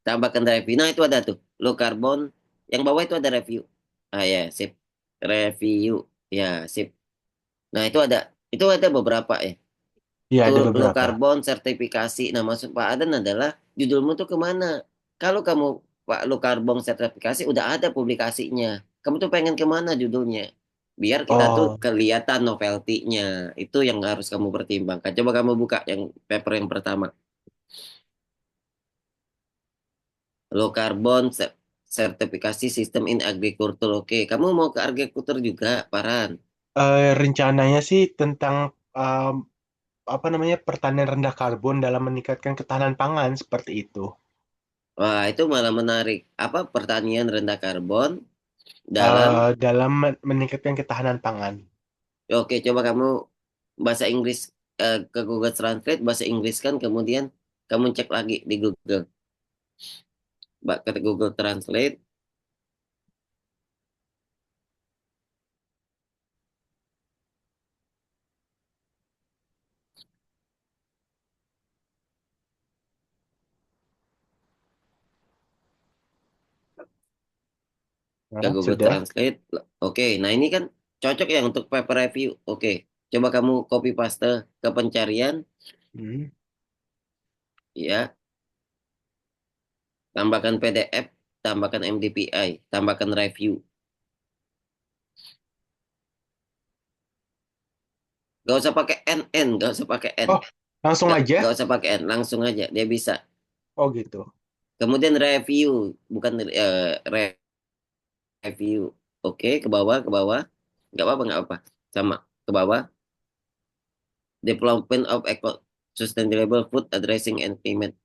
tambahkan review. Nah itu ada tuh, low carbon, yang bawah itu ada review. Ah ya, sip, review, ya sip. Nah itu ada beberapa ya. iya Tuh ada low beberapa. carbon sertifikasi. Nah maksud Pak Adan adalah judulmu tuh kemana? Kalau kamu Pak low carbon sertifikasi udah ada publikasinya. Kamu tuh pengen kemana judulnya? Biar kita tuh Oh, kelihatan novelty-nya. Itu yang harus kamu pertimbangkan. Coba kamu buka yang paper yang pertama. Low carbon sertifikasi sistem in agriculture. Oke, kamu mau ke agriculture juga, Paran? rencananya sih tentang em, apa namanya pertanian rendah karbon dalam meningkatkan ketahanan pangan seperti itu. Wah, itu malah menarik. Apa pertanian rendah karbon dalam. Dalam meningkatkan ketahanan pangan. Oke, coba kamu bahasa Inggris ke Google Translate, bahasa Inggris kan, kemudian kamu cek lagi di Google. Ke Google Translate, ke Nah, Google sudah. Translate. Oke, nah ini kan cocok ya untuk paper review. Oke, coba kamu copy paste ke pencarian, Hmm. ya, tambahkan PDF, tambahkan MDPI, tambahkan review. Gak usah pakai N, gak usah pakai N. Oh, langsung Gak aja. usah pakai N, langsung aja, dia bisa. Oh gitu. Kemudian review, bukan review. Oke, ke bawah, ke bawah. Nggak apa-apa, nggak apa. Sama, ke bawah. Development of Eco Sustainable Food Addressing and Climate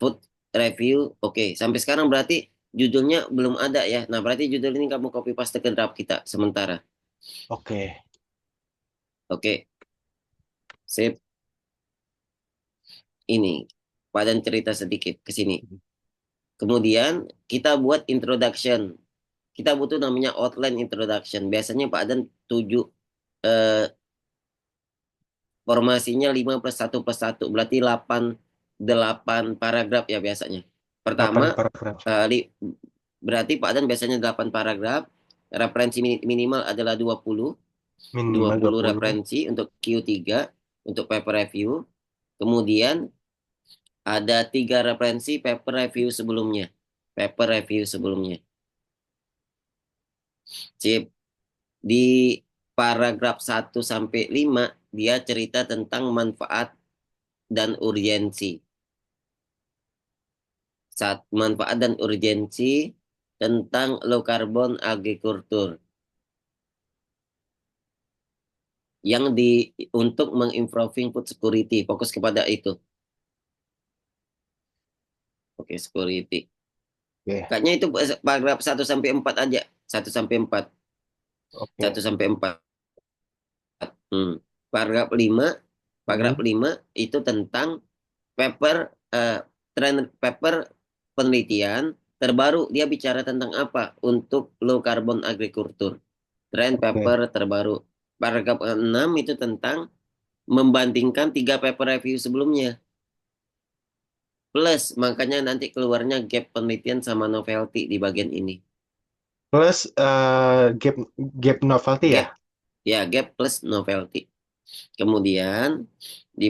Food Review. Oke, sampai sekarang berarti judulnya belum ada ya. Nah, berarti judul ini kamu copy paste ke draft kita sementara. Oke. Oke, sip. Ini, padan cerita sedikit ke sini. Kemudian kita buat introduction. Kita butuh namanya outline introduction. Biasanya Pak Adan 7 eh, formasinya 5+1+1 berarti 8 paragraf ya biasanya. 8 Pertama, paragraf. eh, li- berarti Pak Dan biasanya 8 paragraf. Referensi minimal adalah 20, dua Minimal dua puluh puluh. referensi untuk Q3 untuk paper review. Kemudian ada 3 referensi paper review sebelumnya. Paper review sebelumnya. Sip. Di paragraf 1 sampai 5 dia cerita tentang manfaat dan urgensi. Saat manfaat dan urgensi tentang low carbon agriculture yang untuk mengimproving food security, fokus kepada itu. Oke, security. Oke, Kayaknya itu paragraf 1 sampai 4 aja. 1 sampai 4. oke. 1 sampai 4. Hmm. Paragraf 5, paragraf Hmm, 5 itu tentang paper trend paper penelitian terbaru. Dia bicara tentang apa untuk low carbon agriculture. Trend oke. paper terbaru. Paragraf 6 itu tentang membandingkan 3 paper review sebelumnya. Plus, makanya nanti keluarnya gap penelitian sama novelty di bagian ini. Plus gap gap novelty ya? Gap, ya gap plus novelty. Kemudian di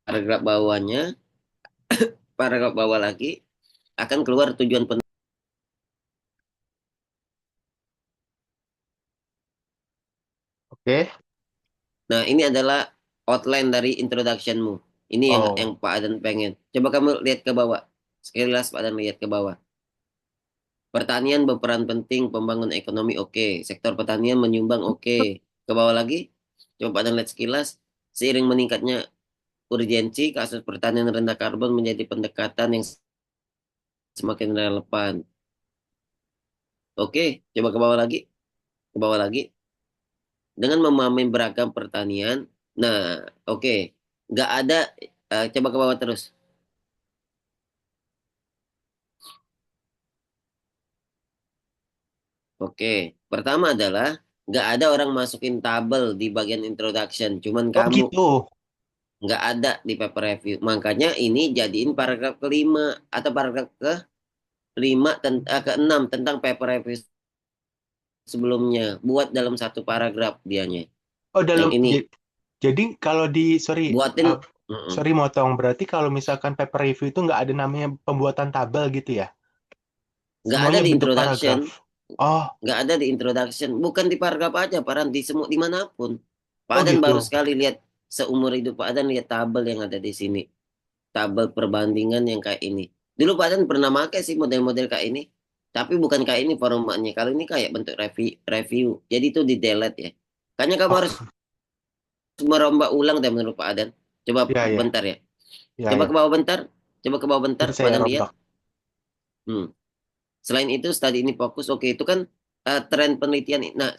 paragraf bawahnya, paragraf bawah lagi akan keluar tujuan penelitian. Oke. Nah, ini adalah outline dari introductionmu. Ini yang Oh, Pak Adan pengen. Coba kamu lihat ke bawah. Sekilas Pak Adan lihat ke bawah. Pertanian berperan penting pembangun ekonomi, oke. Sektor pertanian menyumbang, oke. Ke bawah lagi. Coba Pak Adan lihat sekilas. Seiring meningkatnya urgensi, kasus pertanian rendah karbon menjadi pendekatan yang semakin relevan. Oke, coba ke bawah lagi. Ke bawah lagi. Dengan memahami beragam pertanian. Nah, oke. Nggak ada, coba ke bawah terus. Oke, pertama adalah nggak ada orang masukin tabel di bagian introduction, cuman oh kamu gitu. nggak ada di paper review. Makanya ini jadiin paragraf kelima atau paragraf keenam tentang paper review sebelumnya. Buat dalam satu paragraf dianya. Oh Yang dalam ini jadi kalau di sorry buatin, uh, mm-mm. sorry motong berarti kalau misalkan paper review itu nggak ada namanya pembuatan tabel gitu ya? Nggak ada Semuanya di bentuk introduction, paragraf. Oh, nggak ada di introduction. Bukan di paragraf aja, Paran di semua dimanapun. Pak oh Adan gitu. baru sekali lihat seumur hidup Pak Adan lihat tabel yang ada di sini. Tabel perbandingan yang kayak ini. Dulu Pak Dan pernah pakai sih model-model kayak ini. Tapi bukan kayak ini formatnya. Kalau ini kayak bentuk review. Jadi itu di delete ya. Kayaknya kamu harus Oh, merombak ulang deh menurut Pak Adan. Coba ya ya, bentar ya. ya Coba ke ya. bawah bentar. Coba ke bawah bentar. Nanti Pak saya Dan lihat. rombak. Hmm. Selain itu studi ini fokus. Oke itu kan tren penelitian. Nah,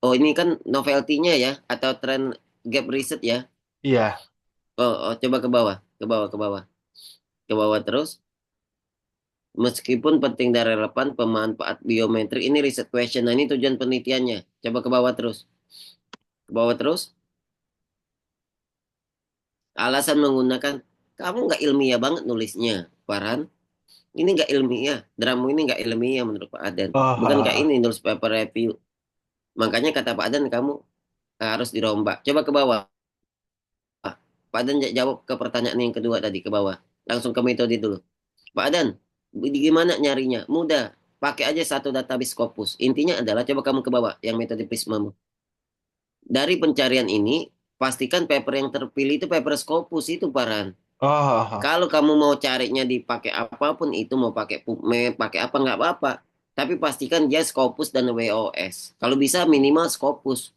oh ini kan novelty-nya ya. Atau tren gap research ya. Iya. Oh, coba ke bawah. Ke bawah, ke bawah. Ke bawah terus. Meskipun penting dan relevan, pemanfaat biometrik ini riset question. Nah, ini tujuan penelitiannya. Coba ke bawah terus. Ke bawah terus. Alasan menggunakan, kamu nggak ilmiah banget nulisnya, Farhan. Ini nggak ilmiah. Dramu ini nggak ilmiah menurut Pak Adan. Oh, Bukan kayak ini nulis paper review. Makanya kata Pak Adan, kamu harus dirombak. Coba ke bawah. Pak Adan jawab ke pertanyaan yang kedua tadi, ke bawah. Langsung ke metode dulu. Pak Adan, gimana nyarinya? Mudah. Pakai aja satu database Scopus. Intinya adalah coba kamu ke bawah yang metode Prisma. Dari pencarian ini, pastikan paper yang terpilih itu paper Scopus itu, Paran. oh, Kalau kamu mau carinya dipakai apapun itu, mau pakai PubMed, pakai apa nggak apa-apa. Tapi pastikan dia Scopus dan WOS. Kalau bisa minimal Scopus.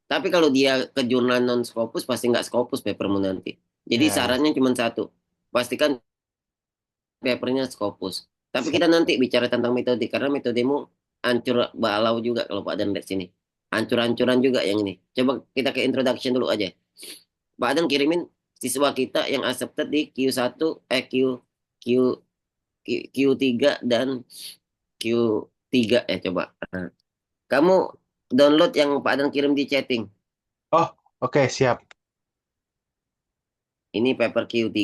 Tapi kalau dia ke jurnal non Scopus, pasti nggak Scopus papermu nanti. Jadi ya ya. sarannya cuma satu. Pastikan papernya Scopus. Tapi Siap, kita nanti siap. bicara tentang metode, karena metodemu hancur balau juga kalau Pak Dan lihat sini. Hancur-hancuran juga yang ini. Coba kita ke introduction dulu aja. Pak Adam kirimin siswa kita yang accepted di Q1, Q, Q, Q3 dan Q3 ya coba. Nah, kamu download yang Pak Adam kirim di chatting. Oh, oke, siap. Ini paper Q3,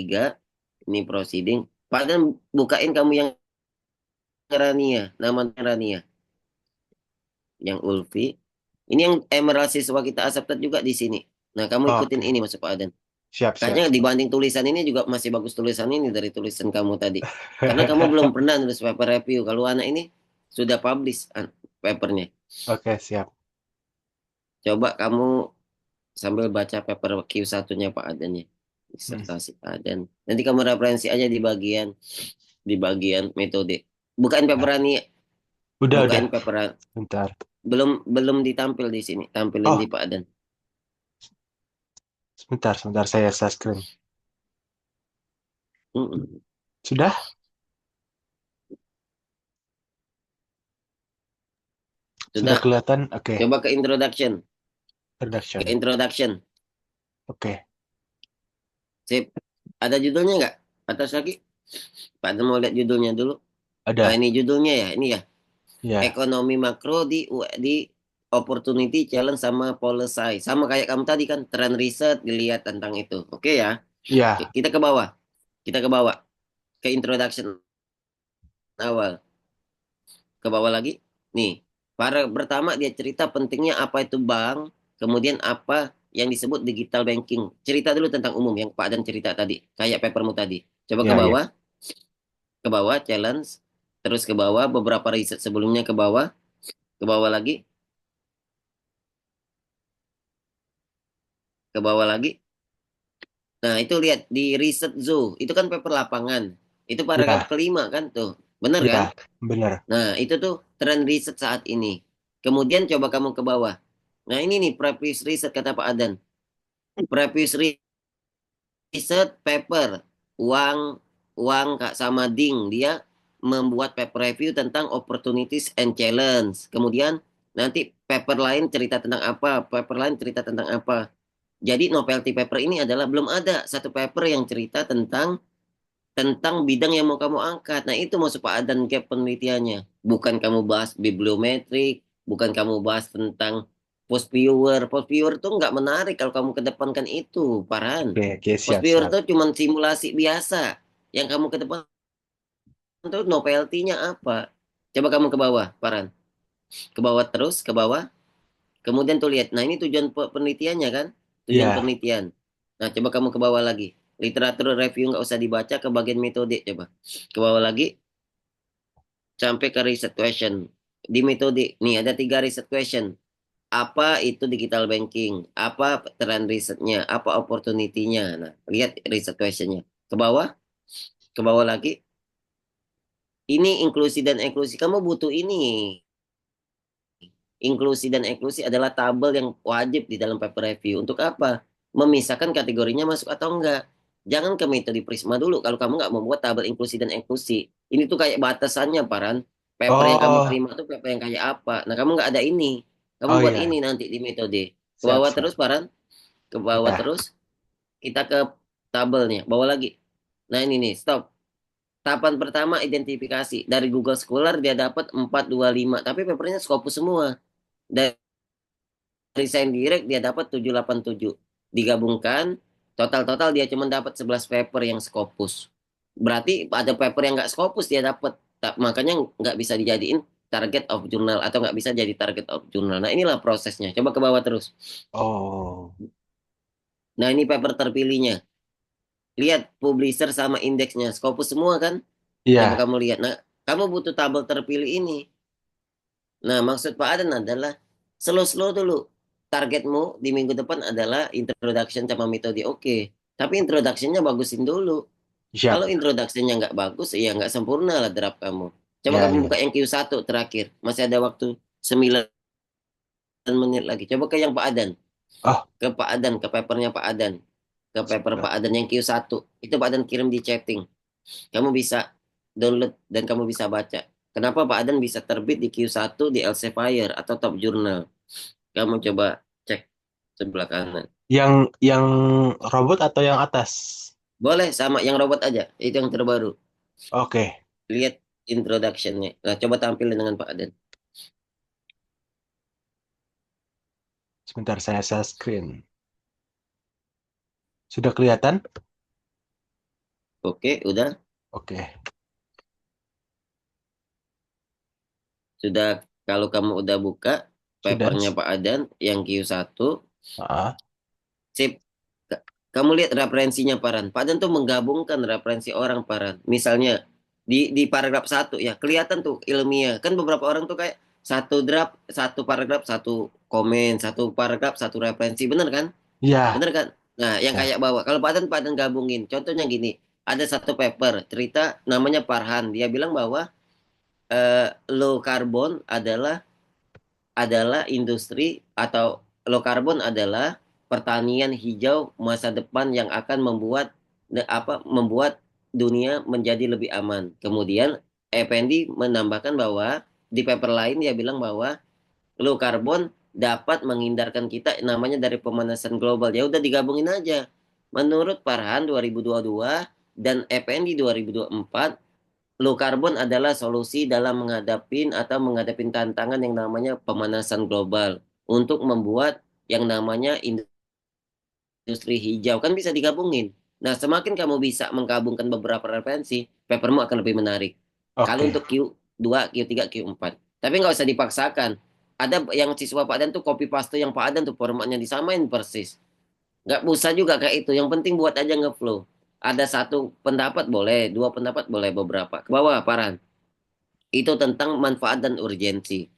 ini proceeding. Pak Adam bukain kamu yang Rania, nama Rania, yang Ulfi. Ini yang Emerald siswa kita accepted juga di sini. Nah, kamu ikutin Oke, ini masuk Pak Adam. siap, siap, Kayaknya siap. dibanding tulisan ini juga masih bagus tulisan ini dari tulisan kamu tadi. Karena kamu belum pernah nulis paper review. Kalau anak ini sudah publish papernya. Oke, siap. Coba kamu sambil baca paper Q1-nya Pak Aden ya. Hmm. Disertasi Pak Aden. Nanti kamu referensi aja di bagian metode. Bukan paper ini, Udah. bukan paper Bentar. belum belum ditampil di sini. Tampilin Oh, di Pak Aden. sebentar, sebentar saya share screen. Mm-mm. Sudah? Sudah Sudah. kelihatan? Oke. Coba ke introduction. Ke Production. introduction. Oke. Sip. Ada judulnya nggak? Atas lagi. Pak Adam mau lihat judulnya dulu. Ah, Ada. ini judulnya ya. Ini ya. Ya. Ekonomi makro di opportunity, challenge sama policy. Sama kayak kamu tadi kan. Trend research dilihat tentang itu. Oke ya. Oke, Ya. kita ke bawah. Kita ke bawah. Ke introduction awal. Ke bawah lagi. Nih. Para pertama dia cerita pentingnya apa itu bank. Kemudian apa yang disebut digital banking. Cerita dulu tentang umum yang Pak Dan cerita tadi. Kayak papermu tadi. Coba ke Ya, ya. bawah. Ke bawah challenge, terus ke bawah beberapa riset sebelumnya, ke bawah lagi, ke bawah lagi. Nah, itu lihat di riset zoo, itu kan paper lapangan. Itu paragraf Ya. kelima kan tuh. Bener kan? Ya. Benar. Nah, itu tuh tren riset saat ini. Kemudian coba kamu ke bawah. Nah, ini nih previous riset kata Pak Adan. Previous riset paper uang uang Kak sama Ding dia membuat paper review tentang opportunities and challenge. Kemudian nanti paper lain cerita tentang apa, paper lain cerita tentang apa. Jadi novelty paper ini adalah belum ada satu paper yang cerita tentang tentang bidang yang mau kamu angkat. Nah, itu masuk Pak Adan gap penelitiannya. Bukan kamu bahas bibliometrik, bukan kamu bahas tentang post viewer. Post viewer tuh nggak menarik kalau kamu kedepankan itu, Farhan. Oke, oke, Post siap, viewer siap. tuh cuma simulasi biasa. Yang kamu kedepan tuh novelty-nya apa? Coba kamu ke bawah, Farhan. Ke bawah terus, ke bawah. Kemudian tuh lihat. Nah, ini tujuan penelitiannya kan? Tujuan Ya. penelitian. Nah, coba kamu ke bawah lagi. Literatur review nggak usah dibaca ke bagian metode coba. Ke bawah lagi sampai ke research question. Di metode, nih ada tiga research question. Apa itu digital banking? Apa trend risetnya? Apa opportunity-nya? Nah, lihat research questionnya. Ke bawah lagi. Ini inklusi dan eksklusi. Kamu butuh ini. Inklusi dan eksklusi adalah tabel yang wajib di dalam paper review. Untuk apa? Memisahkan kategorinya masuk atau enggak. Jangan ke metode Prisma dulu kalau kamu nggak membuat tabel inklusi dan eksklusi. Ini tuh kayak batasannya, Paran. Paper yang kamu Oh. terima tuh paper yang kayak apa. Nah, kamu nggak ada ini. Kamu Oh, buat iya. ini nanti di metode. Ke Siap, bawah siap. terus, Paran. Ke bawah Ya. terus. Kita ke tabelnya. Bawah lagi. Nah, ini nih, stop. Tahapan pertama identifikasi. Dari Google Scholar dia dapat 425. Tapi papernya Scopus semua. Dari resign direct dia dapat 787. Digabungkan total-total dia cuma dapat 11 paper yang Scopus. Berarti ada paper yang nggak Scopus dia dapat. Makanya nggak bisa dijadiin target of journal atau nggak bisa jadi target of journal. Nah, inilah prosesnya. Coba ke bawah terus. Oh. Nah, ini paper terpilihnya. Lihat publisher sama indeksnya. Scopus semua kan? Coba Iya. kamu lihat. Nah, kamu butuh tabel terpilih ini. Nah, maksud Pak Aden adalah slow-slow dulu. Targetmu di minggu depan adalah introduction sama metode. Oke. Tapi introductionnya bagusin dulu. Kalau Siap. introductionnya nggak bagus, ya nggak sempurna lah draft kamu. Coba Ya, kamu buka ya. yang Q1 terakhir. Masih ada waktu 9 menit lagi. Coba ke yang Pak Adan. Oh, Ke Pak Adan, ke papernya Pak Adan. Ke paper siap. Pak Adan yang Q1. Itu Pak Adan kirim di chatting. Kamu bisa download dan kamu bisa baca. Kenapa Pak Adan bisa terbit di Q1 di Elsevier atau Top Journal? Kamu coba cek sebelah kanan. Yang robot atau yang atas? Boleh sama yang robot aja. Itu yang terbaru. Oke. Lihat introduction-nya. Nah, coba tampilin dengan Pak Aden. Sebentar saya share screen. Sudah kelihatan? Oke, udah. Oke. Sudah kalau kamu udah buka Sudah. papernya Pak Aden yang Q1, Ah, sip. Kamu lihat referensinya Paran. Pak Aden tuh menggabungkan referensi orang Paran. Misalnya di paragraf satu ya kelihatan tuh ilmiah. Kan beberapa orang tuh kayak satu draft, satu paragraf, satu komen, satu paragraf, satu referensi. Bener kan? ya, Bener kan? Nah, yang ya, kayak bawa. Kalau Pak Aden gabungin. Contohnya gini. Ada satu paper cerita namanya Farhan. Dia bilang bahwa low carbon adalah industri atau low carbon adalah pertanian hijau masa depan yang akan membuat dunia menjadi lebih aman. Kemudian Effendi menambahkan bahwa di paper lain dia bilang bahwa Low carbon dapat menghindarkan kita namanya dari pemanasan global. Ya udah digabungin aja. Menurut Farhan 2022 dan FND 2024, low carbon adalah solusi dalam menghadapi tantangan yang namanya pemanasan global untuk membuat yang namanya industri hijau kan bisa digabungin. Nah, semakin kamu bisa menggabungkan beberapa referensi, papermu akan lebih menarik. Kalau Oke. untuk Q2, Q3, Q4. Tapi nggak usah dipaksakan. Ada yang siswa Pak Dan tuh copy paste yang Pak Dan tuh formatnya disamain persis. Nggak usah juga kayak itu. Yang penting buat aja ngeflow. Ada satu pendapat boleh, dua pendapat boleh, beberapa. Ke bawah, Paran. Itu tentang manfaat dan urgensi.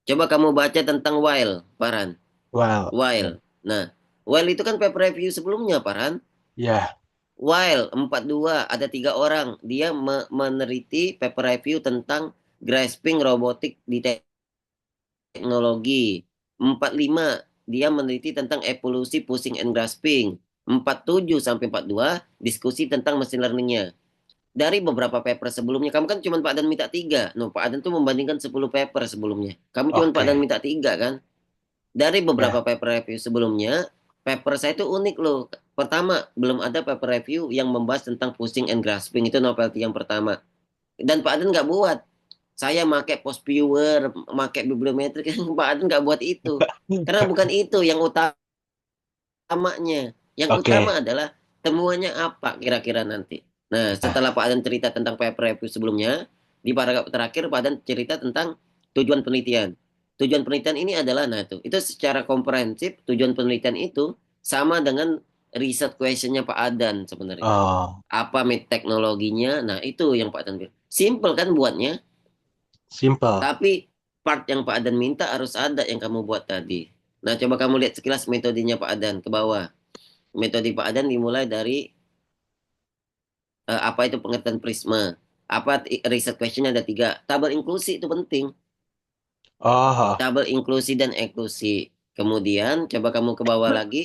Coba kamu baca tentang while, Paran. Well, ya. While. Nah, while itu kan paper review sebelumnya, Paran. Ya, While 42 ada 3 orang dia meneliti paper review tentang grasping robotik di teknologi. 45 dia meneliti tentang evolusi pushing and grasping. 47 sampai 42 diskusi tentang machine learningnya. Dari beberapa paper sebelumnya, kamu kan cuma Pak Dan minta 3. No, Pak Dan tuh membandingkan 10 paper sebelumnya. Kamu cuma Pak Dan oke. minta 3 kan? Dari beberapa Ya, paper review sebelumnya, paper saya itu unik loh. Pertama, belum ada paper review yang membahas tentang pushing and grasping. Itu novelty yang pertama. Dan Pak Aden nggak buat. Saya pakai post viewer, pakai bibliometrik. Pak Aden nggak buat itu. Karena bukan itu yang utamanya. Yang oke. utama adalah temuannya apa kira-kira nanti. Nah, Nah, setelah Pak Aden cerita tentang paper review sebelumnya, di paragraf terakhir Pak Aden cerita tentang tujuan penelitian. Tujuan penelitian ini adalah, nah itu secara komprehensif, tujuan penelitian itu sama dengan riset questionnya Pak Adan sebenarnya. oh, Apa teknologinya, nah itu yang Pak Adan bilang. Simple kan buatnya, simple. tapi part yang Pak Adan minta harus ada yang kamu buat tadi. Nah, coba kamu lihat sekilas metodenya Pak Adan ke bawah. Metode Pak Adan dimulai dari apa itu pengertian prisma. Apa riset questionnya ada 3. Tabel inklusi itu penting. Oh, Tabel inklusi dan eksklusi. Kemudian coba kamu ke bawah lagi.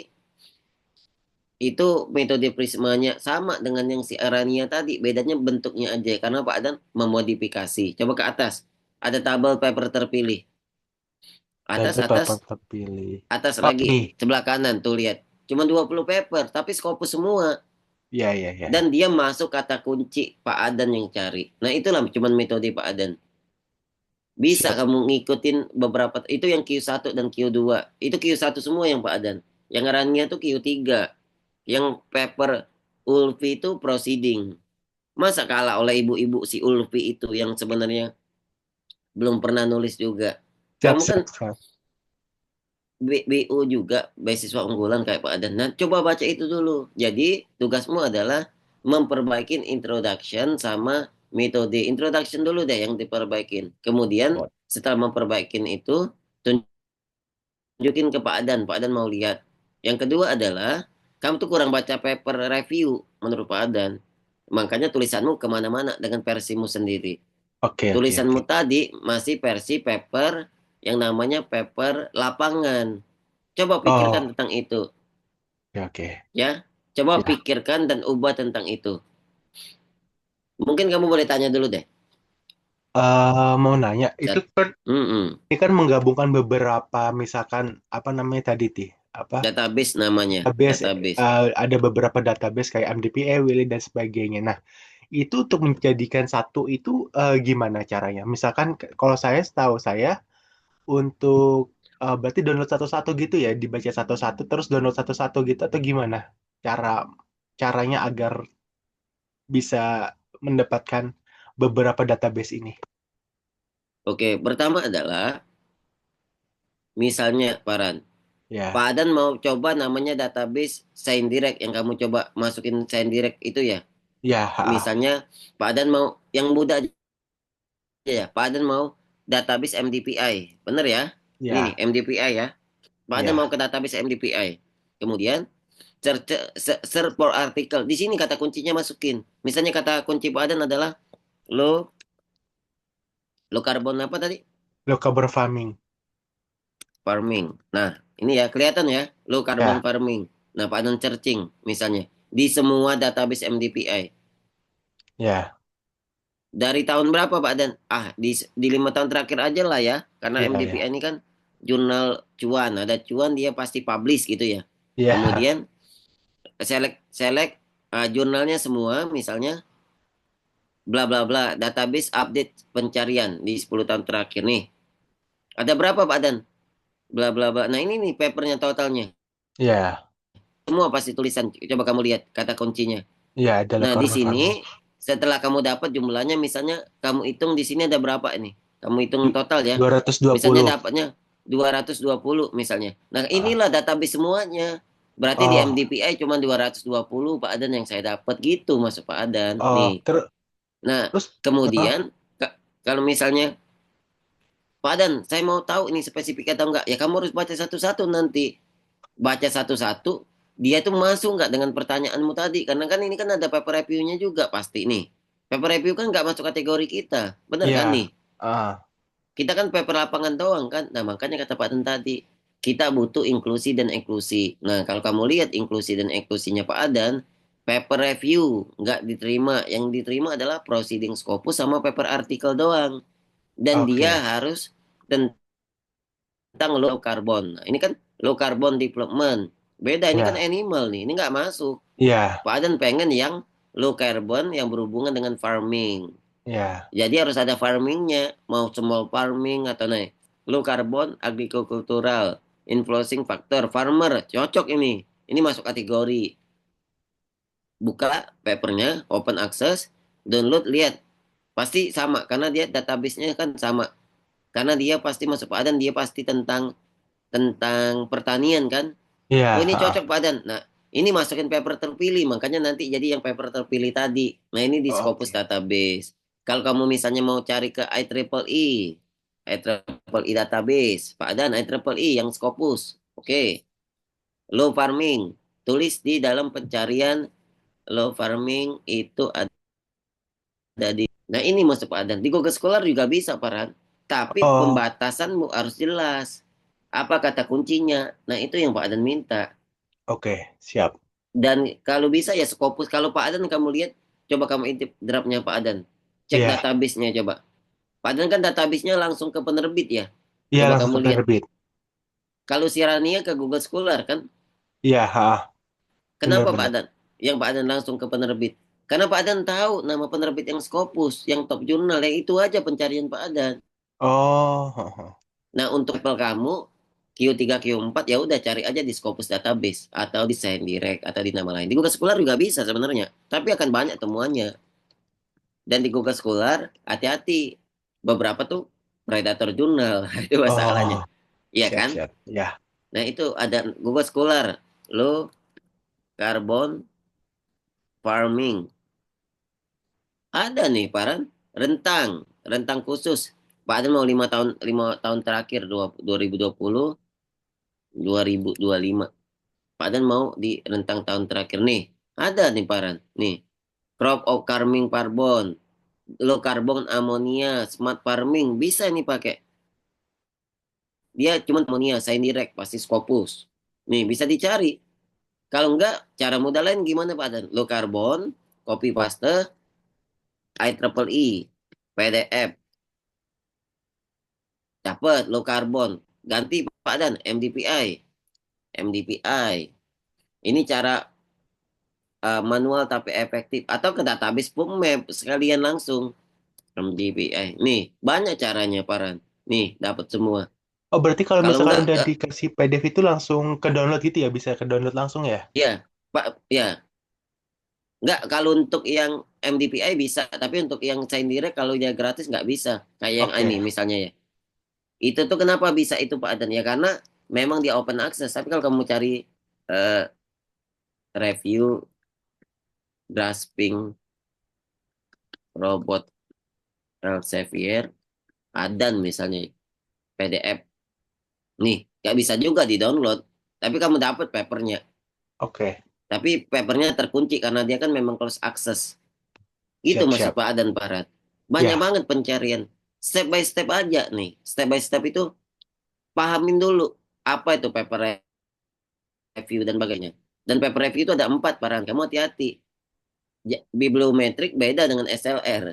Itu metode prismanya sama dengan yang si Arania tadi. Bedanya bentuknya aja. Karena Pak Adan memodifikasi. Coba ke atas. Ada tabel paper terpilih. Atas, ada atas, papan terpilih. atas Oh, lagi. ini. Sebelah kanan tuh lihat. Cuma 20 paper. Tapi Scopus semua. Ya, ya, Dan ya. dia masuk kata kunci Pak Adan yang cari. Nah itulah cuman metode Pak Adan. Bisa Siap. kamu ngikutin beberapa itu yang Q1 dan Q2. Itu Q1 semua yang Pak Adan. Yang rannya tuh Q3. Yang paper Ulfi itu proceeding. Masa kalah oleh ibu-ibu si Ulfi itu yang sebenarnya belum pernah nulis juga. Siap, Kamu kan siap, siap. BU juga beasiswa unggulan kayak Pak Adan. Nah, coba baca itu dulu. Jadi, tugasmu adalah memperbaiki introduction sama metode. Introduction dulu deh yang diperbaikin. Kemudian, Oh, setelah memperbaikin itu, tunjukin ke Pak Adan. Pak Adan mau lihat. Yang kedua adalah, kamu tuh kurang baca paper review menurut Pak Adan. Makanya tulisanmu kemana-mana dengan versimu sendiri. oke, oke, oke. Tulisanmu tadi masih versi paper yang namanya paper lapangan. Coba pikirkan Oh, tentang itu, oke, oke. ya. Coba Ya. pikirkan dan ubah tentang itu. Mungkin kamu boleh tanya dulu deh. Mau nanya, itu Chat. kan Mm-mm. ini kan menggabungkan beberapa, misalkan apa namanya tadi, apa Database namanya, database, database. ada beberapa database kayak MDPA, Willy dan sebagainya. Nah, itu untuk menjadikan satu itu gimana caranya? Misalkan kalau saya setahu saya untuk berarti download satu-satu gitu ya, dibaca satu-satu terus download satu-satu gitu atau gimana? Cara caranya agar bisa mendapatkan beberapa database ini. Oke, pertama adalah misalnya Paran. Pak Ya, Adan mau coba namanya database SignDirect yang kamu coba masukin SignDirect itu ya. ya, Misalnya Pak Adan mau yang mudah aja ya. Pak Adan mau database MDPI. Bener ya? Ini nih ya, MDPI ya. Pak Adan mau ya. ke database MDPI. Kemudian search for artikel. Di sini kata kuncinya masukin. Misalnya kata kunci Pak Adan adalah low low carbon apa tadi? Local farming. Farming. Nah, ini ya kelihatan ya, low carbon Ya, farming. Nah, Pak Adan searching misalnya di semua database MDPI. ya, Dari tahun berapa Pak Adan? Ah, di 5 tahun terakhir aja lah ya. Karena ya, MDPI ya. ini kan jurnal cuan, ada cuan dia pasti publish gitu ya. Iya. Kemudian select select jurnalnya semua, misalnya bla bla bla, database update pencarian di 10 tahun terakhir nih. Ada berapa Pak Dan? Bla bla bla. Nah, ini nih papernya totalnya. Iya. Semua pasti tulisan. Coba kamu lihat kata kuncinya. Iya, ada Nah, di farming farming. sini setelah kamu dapat jumlahnya, misalnya kamu hitung di sini ada berapa ini? Kamu hitung total ya. 220. Misalnya dapatnya 220 misalnya. Nah, Ah. inilah database semuanya. Berarti di Oh, MDPI cuma 220 Pak Adan yang saya dapat gitu masuk Pak Adan. oh, Nih. Nah, terus, ah, kemudian kalau misalnya Pak Adan, saya mau tahu ini spesifik atau enggak. Ya kamu harus baca satu-satu nanti. Baca satu-satu, dia tuh masuk nggak dengan pertanyaanmu tadi. Karena kan ini kan ada paper review-nya juga pasti nih. Paper review kan nggak masuk kategori kita. Bener kan iya, nih? ah, Kita kan paper lapangan doang kan. Nah makanya kata Pak Dan tadi, kita butuh inklusi dan eksklusi. Nah kalau kamu lihat inklusi dan eksklusinya Pak Adan, paper review nggak diterima. Yang diterima adalah proceeding scopus sama paper artikel doang. Dan dia oke, harus tentang low carbon. Nah, ini kan low carbon development. Beda, ini kan iya, animal nih. Ini nggak masuk. iya, Pak Adan pengen yang low carbon yang berhubungan dengan farming. iya, Jadi harus ada farmingnya, mau small farming atau nih low carbon agricultural influencing factor farmer cocok ini. Ini masuk kategori. Buka papernya, open access, download, lihat pasti sama karena dia database-nya kan sama. Karena dia pasti masuk Pak Adan, dia pasti tentang pertanian kan. iya, Oh ini ah, cocok Pak Dan. Nah ini masukin paper terpilih, makanya nanti jadi yang paper terpilih tadi. Nah ini di Scopus oke, Database. Kalau kamu misalnya mau cari ke IEEE database, Pak Dan IEEE yang Scopus. Oke, low farming. Tulis di dalam pencarian low farming itu ada di. Nah ini masuk Pak Dan. Di Google Scholar juga bisa Pak Dan. Tapi oh, pembatasanmu harus jelas. Apa kata kuncinya? Nah itu yang Pak Dan minta. oke, siap, Dan kalau bisa ya Scopus. Kalau Pak Adan kamu lihat, coba kamu intip draftnya Pak Adan. Cek iya, database-nya coba. Pak Adan kan database-nya langsung ke penerbit ya. iya Coba langsung kamu ke lihat. penerbit, Kalau Sirania ke Google Scholar kan, iya, ah, kenapa Pak benar-benar, Adan? Yang Pak Adan langsung ke penerbit. Karena Pak Adan tahu nama penerbit yang Scopus, yang top jurnal, yang itu aja pencarian Pak Adan. oh, oh, oh, Nah, untuk level kamu Q3 Q4 ya udah cari aja di Scopus Database atau di Direct atau di nama lain. Di Google Scholar juga bisa sebenarnya, tapi akan banyak temuannya. Dan di Google Scholar, hati-hati. Beberapa tuh predator jurnal. Itu oh, masalahnya. Iya siap, kan? siap, ya, Nah itu ada Google Scholar. Low carbon farming. Ada nih, Paran. Rentang. Rentang khusus. Pak Adem mau 5 tahun terakhir, 2020, 2025. Pak Adem mau di rentang tahun terakhir nih. Ada nih, Paran. Nih. Crop of farming carbon. Low carbon ammonia, smart farming. Bisa nih pakai. Dia cuma amonia, direct pasti Scopus. Nih, bisa dicari. Kalau enggak, cara mudah lain gimana Pak Dan? Low carbon, copy paste, IEEE, PDF, dapat low carbon. Ganti Pak Dan, MDPI. MDPI. Ini cara manual tapi efektif. Atau ke database PubMed sekalian langsung. MDPI. Nih, banyak caranya Pak Dan. Nih, dapat semua. oh berarti kalau Kalau misalkan enggak, udah dikasih PDF itu langsung ke download gitu ya, bisa ke download langsung ya, ya, Pak, ya. Enggak, kalau untuk yang MDPI bisa, tapi untuk yang Sign Direct kalau dia gratis nggak bisa. Kayak yang ini oke, misalnya ya. Itu tuh kenapa bisa itu Pak Adan ya karena memang dia open access. Tapi kalau kamu cari eh, review grasping robot Elsevier Adan misalnya PDF nih nggak bisa juga di download. Tapi kamu dapat papernya. oke, Tapi papernya terkunci karena dia kan memang close access. Itu siap, maksud siap, Pak Adan Parat. Banyak ya, banget pencarian. Step by step aja nih. Step by step itu pahamin dulu apa itu paper review dan bagainya. Dan paper review itu ada 4 Paran. Kamu hati-hati. Bibliometrik beda dengan SLR.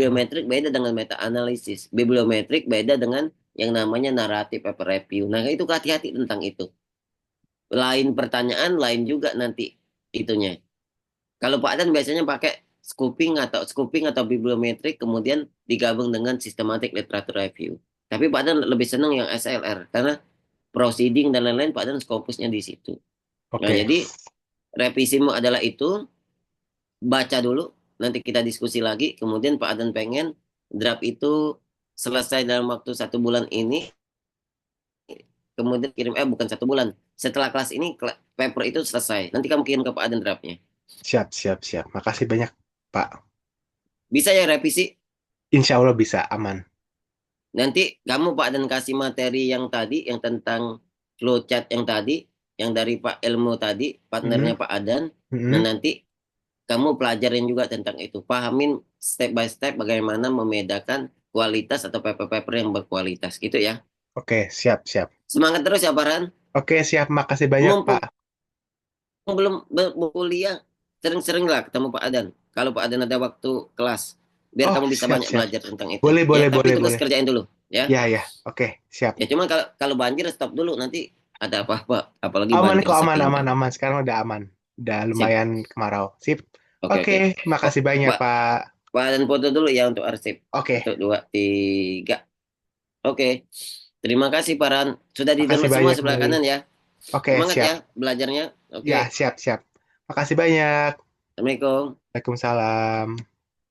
hmm, Bibliometrik beda dengan meta analisis. Bibliometrik beda dengan yang namanya naratif paper review. Nah, itu hati-hati tentang itu. Lain pertanyaan, lain juga nanti itunya. Kalau Pak Dan biasanya pakai scoping atau bibliometrik kemudian digabung dengan systematic literature review. Tapi Pak Dan lebih senang yang SLR karena proceeding dan lain-lain Pak Dan fokusnya di situ. Nah, Oke, jadi revisimu adalah itu, baca dulu, nanti kita diskusi lagi, kemudian Pak Adan pengen draft itu selesai dalam waktu 1 bulan ini, kemudian kirim, bukan 1 bulan, setelah kelas ini paper itu selesai, nanti kamu kirim ke Pak Adan draftnya. siap, siap, siap. Makasih banyak, Pak. Bisa ya revisi, Insya Allah bisa, aman. nanti kamu Pak Adan kasih materi yang tadi, yang tentang flowchart yang tadi, yang dari Pak Elmo tadi, partnernya Mm-mm, Pak Adan, dan mm-mm. nanti kamu pelajarin juga tentang itu. Pahamin step by step bagaimana membedakan kualitas atau paper-paper yang berkualitas. Gitu ya. Oke, siap, siap. Semangat terus ya, Farhan. Oke, siap. Makasih banyak, Pak. Mumpung belum berkuliah, sering-sering lah ketemu Pak Adan. Kalau Pak Adan ada waktu kelas, biar Oh, kamu bisa siap, banyak siap. belajar tentang itu. Boleh, Ya, boleh, tapi boleh, tugas boleh. kerjain dulu. Ya, Ya, ya. Oke, siap. ya cuma kalau kalau banjir stop dulu nanti ada apa-apa. Apalagi Aman banjir kok, aman, aman, setingkat. aman. Sekarang udah aman. Udah Sip. lumayan kemarau. Sip. Oke, Oke, oke. Oh, makasih banyak, Pak, Pak. Pak Adan foto dulu ya untuk arsip. Oke, Satu, dua, tiga. Oke, terima kasih Paran. Sudah makasih di-download semua banyak, sebelah Bray. kanan ya. Oke, Semangat siap. ya belajarnya. Oke, Ya, siap, siap. Makasih banyak. Assalamualaikum. Waalaikumsalam.